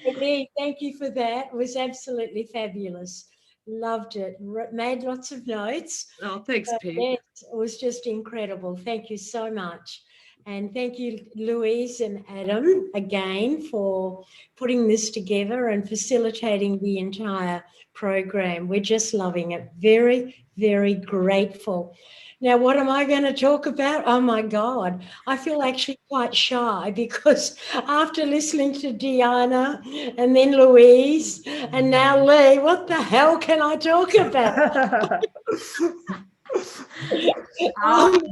Speaker 8: Lee, thank you for that. It was absolutely fabulous. Loved it. Made lots of notes.
Speaker 5: Oh, thanks, Peg.
Speaker 8: Yes, it was just incredible. Thank you so much. And thank you, Louise and Adam, again for putting this together and facilitating the entire program. We're just loving it. Very, very grateful. Now, what am I going to talk about? Oh, my God. I feel actually quite shy, because after listening to Deanna and then Louise and now Lee, what the hell can I talk about?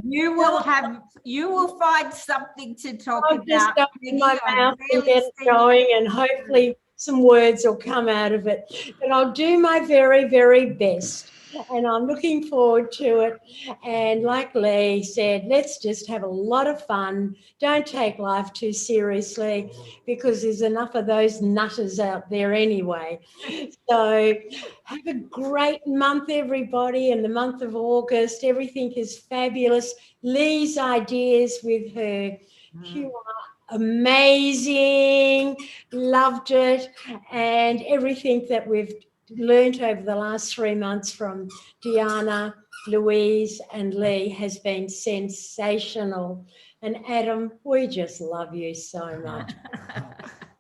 Speaker 4: You will find something to talk
Speaker 8: I'll just
Speaker 4: about.
Speaker 8: open my mouth and get it going, and hopefully some words will come out of it. But I'll do my very, very best. And I'm looking forward to it. And like Lee said, let's just have a lot of fun. Don't take life too seriously, because there's enough of those nutters out there anyway. So have a great month, everybody. In the month of August, everything is fabulous. Lee's ideas with her QR, amazing. Loved it. And everything that we've learned over the last 3 months from Deanna, Louise and Lee has been sensational. And Adam, we just love you so much.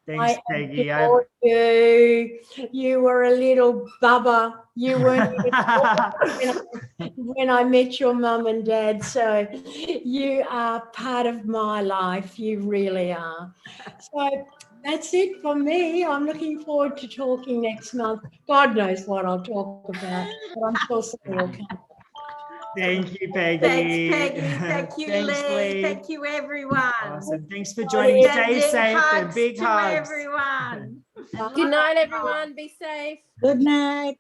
Speaker 2: Thanks, Peggy.
Speaker 8: You were a little bubba. You weren't even when I met your mum and dad. So you are part of my life. You really are. So that's it for me. I'm looking forward to talking next month. God knows what I'll talk about, but I'm sure something will come.
Speaker 2: Thank you, Peggy.
Speaker 4: Thanks, Peggy. Thank you,
Speaker 2: Thanks,
Speaker 4: Lee. Thank you, everyone.
Speaker 2: Awesome. Thanks for joining. Stay
Speaker 4: Sending
Speaker 2: safe and
Speaker 4: hugs
Speaker 2: big
Speaker 4: to
Speaker 2: hugs.
Speaker 4: everyone.
Speaker 9: Good night, everyone. Be safe.
Speaker 10: Good night.